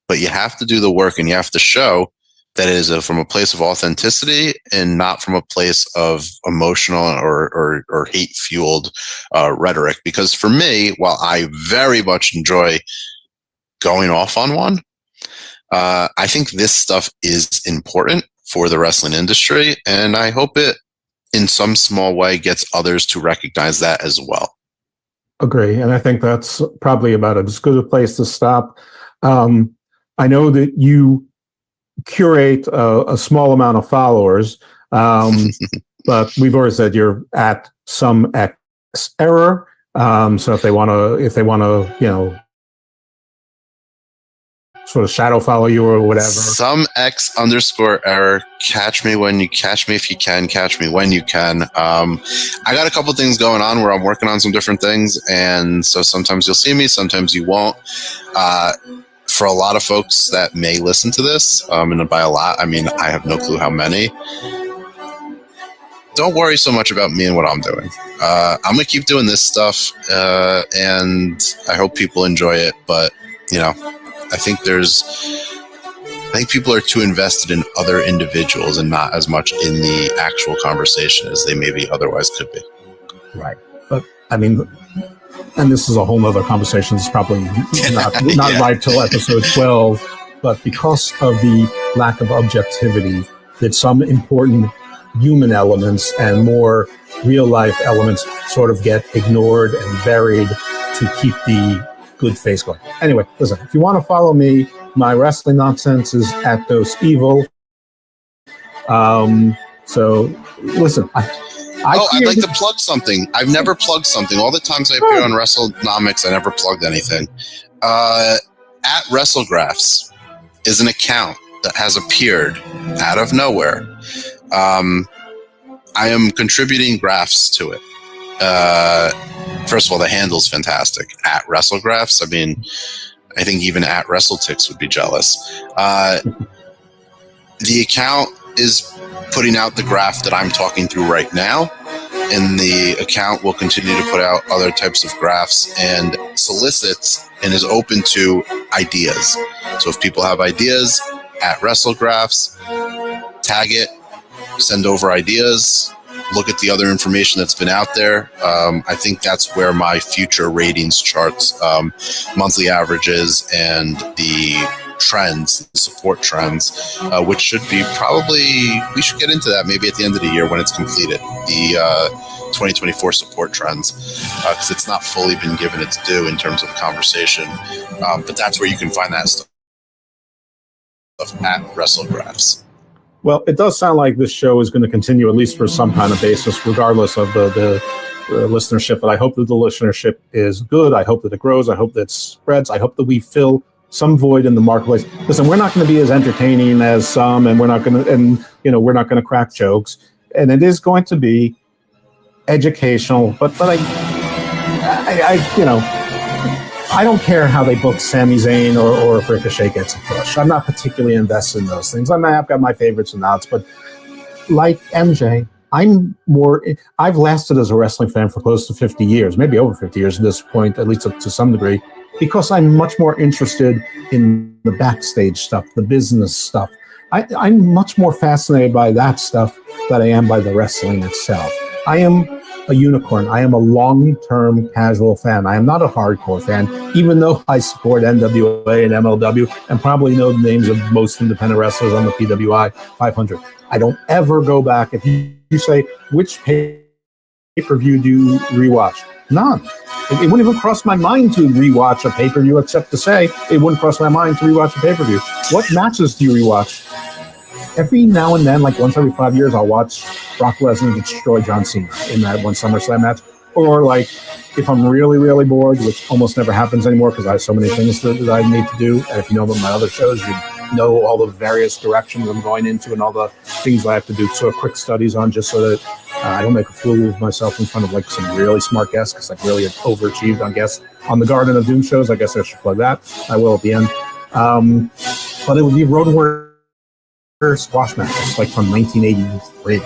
But you have to do the work, and you have to show that it is from a place of authenticity and not from a place of emotional or hate-fueled rhetoric. Because for me, while I very much enjoy going off on one, I think this stuff is important for the wrestling industry, and I hope it, in some small way, gets others to recognize that as well. Agree. And I think that's probably about as good a place to stop. I know that you curate a small amount of followers, but we've already said you're at some X error. So if they want to, sort of shadow follow you or whatever. Some X_error. Catch me when you catch me if you can. Catch me when you can. I got a couple things going on where I'm working on some different things, and so sometimes you'll see me, sometimes you won't. For a lot of folks that may listen to this, and by a lot, I mean I have no clue how many. Don't worry so much about me and what I'm doing. I'm gonna keep doing this stuff, and I hope people enjoy it. But I think people are too invested in other individuals and not as much in the actual conversation as they maybe otherwise could be. Right. But I mean, and this is a whole nother conversation. It's probably not right till episode 12, but because of the lack of objectivity, that some important human elements and more real life elements sort of get ignored and buried to keep the good face going. Anyway, listen, if you want to follow me, my wrestling nonsense is at Dose Evil. So listen, I'd like to plug something. I've never plugged something. All the times I appear on WrestleNomics, I never plugged anything. At WrestleGraphs is an account that has appeared out of nowhere. I am contributing graphs to it. First of all, the handle's fantastic. At WrestleGraphs. I mean, I think even at WrestleTix would be jealous. The account is putting out the graph that I'm talking through right now, in the account will continue to put out other types of graphs and solicits and is open to ideas. So if people have ideas at WrestleGraphs, tag it, send over ideas, look at the other information that's been out there. I think that's where my future ratings charts, monthly averages, and the trends, support trends, which should be we should get into that maybe at the end of the year when it's completed, the 2024 support trends, because it's not fully been given its due in terms of conversation. But that's where you can find that stuff at WrestleGraphs. Well, it does sound like this show is going to continue at least for some kind of basis, regardless of the listenership. But I hope that the listenership is good. I hope that it grows. I hope that it spreads. I hope that we fill some void in the marketplace. Listen, we're not going to be as entertaining as some, and we're not going to crack jokes. And it is going to be educational. But I don't care how they book Sami Zayn or if Ricochet gets a push. I'm not particularly invested in those things. I've got my favorites and nots, but like MJ, I've lasted as a wrestling fan for close to 50 years, maybe over 50 years at this point, at least to some degree, because I'm much more interested in the backstage stuff, the business stuff. I'm much more fascinated by that stuff than I am by the wrestling itself. I am a unicorn. I am a long-term casual fan. I am not a hardcore fan, even though I support NWA and MLW and probably know the names of most independent wrestlers on the PWI 500. I don't ever go back. If you say, which pay-per-view do you rewatch? None. It wouldn't even cross my mind to rewatch a pay-per-view, except to say it wouldn't cross my mind to rewatch a pay-per-view. What matches do you rewatch? Every now and then, like once every 5 years, I'll watch Brock Lesnar destroy John Cena in that one SummerSlam match. Or like, if I'm really, really bored, which almost never happens anymore because I have so many things that I need to do. And if you know about my other shows, you know all the various directions I'm going into and all the things I have to do sort of quick studies on, just so that I don't make a fool of myself in front of like some really smart guests, because I've really overachieved on guests on the Garden of Doom shows. I guess I should plug that. I will at the end. But it would be Road Warrior squash matches like from 1983.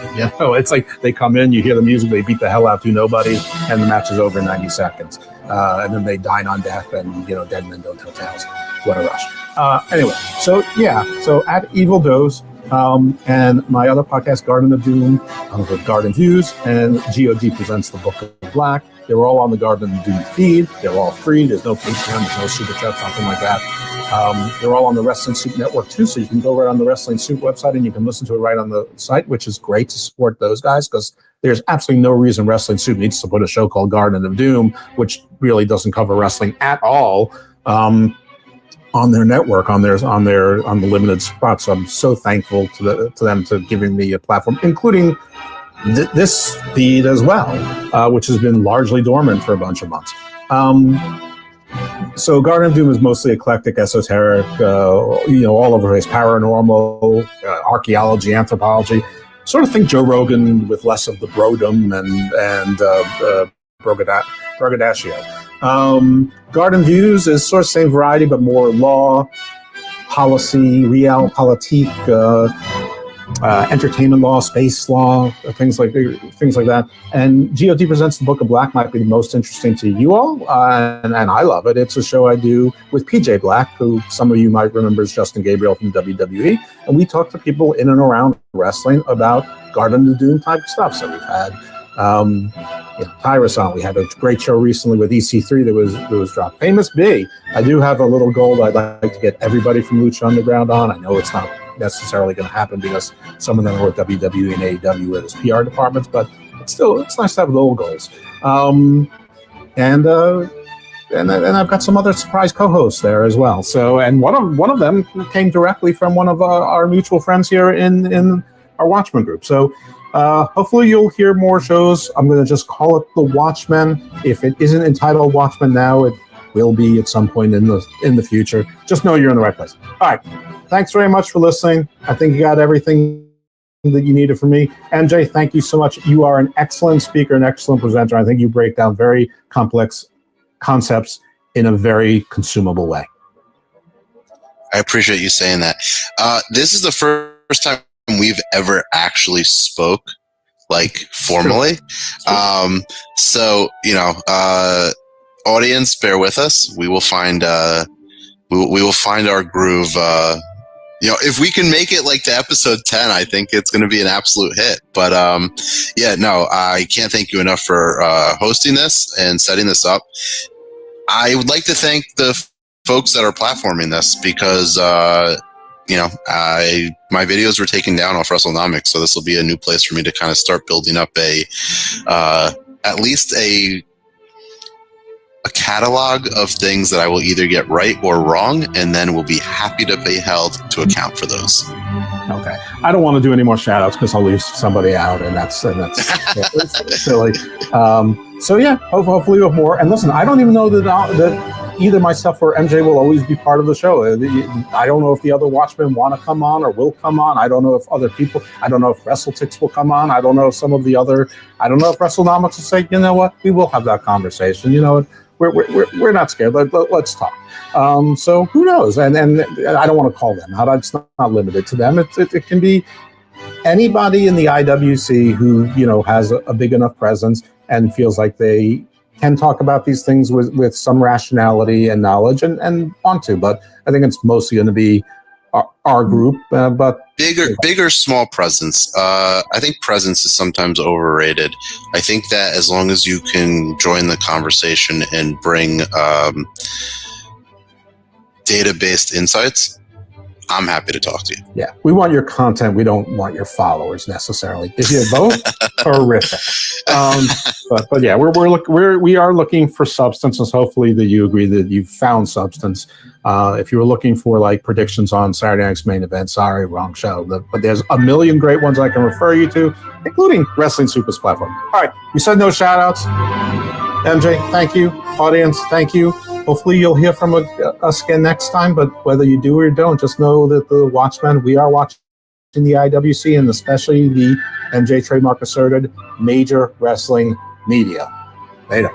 It's like they come in, you hear the music, they beat the hell out to nobody, and the match is over in 90 seconds. And then they dine on death, and dead men don't tell tales. What a rush. Anyway, so at Evil Does, and my other podcast, Garden of Doom, with Garden Views, and GOD presents the Book of Black. They're all on the Garden of Doom feed. They're all free. There's no Patreon, there's no Super Chat, something like that. They're all on the Wrestling Soup Network too, so you can go right on the Wrestling Soup website and you can listen to it right on the site, which is great to support those guys, because there's absolutely no reason Wrestling Soup needs to put a show called Garden of Doom, which really doesn't cover wrestling at all, on their network, on the limited spot. So I'm so thankful to them to giving me a platform, including this feed as well, which has been largely dormant for a bunch of months. So Garden of Doom is mostly eclectic, esoteric, all over the place, paranormal, archaeology, anthropology. Sort of think Joe Rogan with less of the brodom and braggadocio. Garden Views is sort of same variety, but more law, policy, realpolitik, entertainment law, space law, things like that. And GOT presents the Book of Black might be the most interesting to you all, and I love it. It's a show I do with PJ Black, who some of you might remember as Justin Gabriel from WWE, and we talk to people in and around wrestling about Garden of Doom type stuff. So we've had Tyrus on. We had a great show recently with EC3 that was dropped. Famous B. I do have a little goal I'd like to get everybody from Lucha Underground on. I know it's not necessarily going to happen because some of them are with WWE and AEW with his PR departments, but it's nice to have little goals. And I've got some other surprise co-hosts there as well. So, and one of them came directly from one of our mutual friends here in our Watchmen group. So hopefully you'll hear more shows. I'm going to just call it the Watchmen. If it isn't entitled Watchmen now, it will be at some point in the future. Just know you're in the right place. All right. Thanks very much for listening. I think you got everything that you needed from me. MJ, thank you so much. You are an excellent speaker, an excellent presenter. I think you break down very complex concepts in a very consumable way. I appreciate you saying that. This is the first time we've ever actually spoke like formally. So, audience, bear with us. We will find we will find our groove. If we can make it like to episode 10, I think it's going to be an absolute hit. But I can't thank you enough for hosting this and setting this up. I would like to thank the folks that are platforming this because my videos were taken down off WrestleNomics, so this will be a new place for me to kind of start building up at least a catalog of things that I will either get right or wrong, and then we'll be happy to be held to account for those. Okay, I don't want to do any more shout outs because I'll leave somebody out, and that's it's silly. Hopefully we'll have more. And listen, I don't even know that either myself or MJ will always be part of the show. I don't know if the other Watchmen want to come on or will come on. I don't know if other people. I don't know if WrestleTix will come on. I don't know if some of the other. I don't know if WrestleNomics will say, you know what, we will have that conversation. You know, we're not scared. Let's talk. So who knows? And I don't want to call them out. It's not limited to them. It can be anybody in the IWC who has a big enough presence and feels like they can talk about these things with some rationality and knowledge and want to. But I think it's mostly going to be our group, but bigger small presence. I think presence is sometimes overrated. I think that as long as you can join the conversation and bring data-based insights, I'm happy to talk to you. Yeah, we want your content. We don't want your followers necessarily. If you both, horrific. But yeah, we are looking for substance, and hopefully that you agree that you've found substance. If you were looking for like predictions on Saturday Night's Main Event, sorry, wrong show. But there's a million great ones I can refer you to, including Wrestling Super's platform. All right, we said no shout outs. MJ, thank you. Audience, thank you. Hopefully you'll hear from us again next time, but whether you do or don't, just know that the Watchmen, we are watching the IWC and especially the MJ trademark asserted major wrestling media. Later.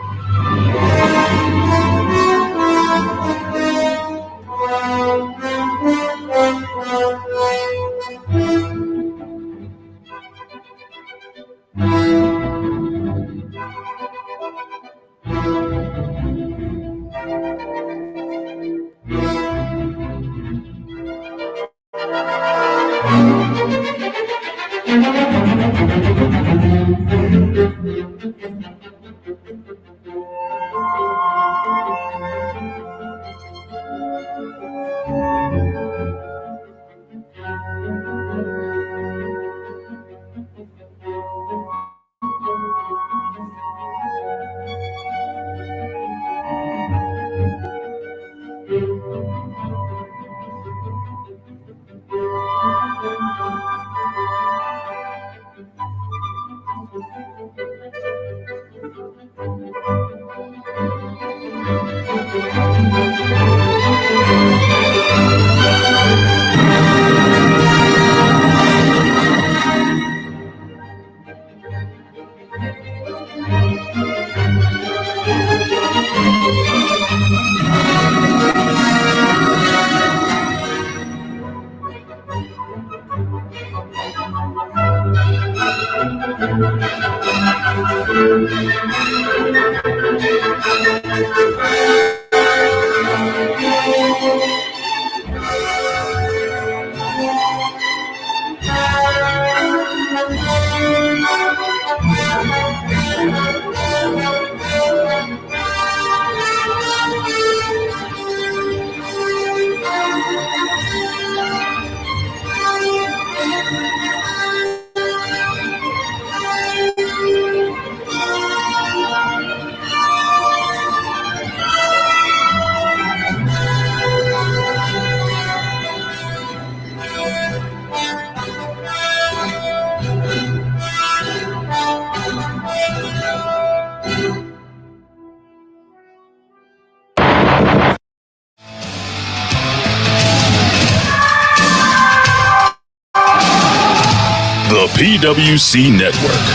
The PWC Network.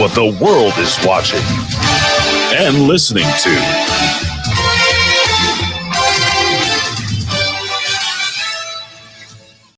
What the world is watching and listening to.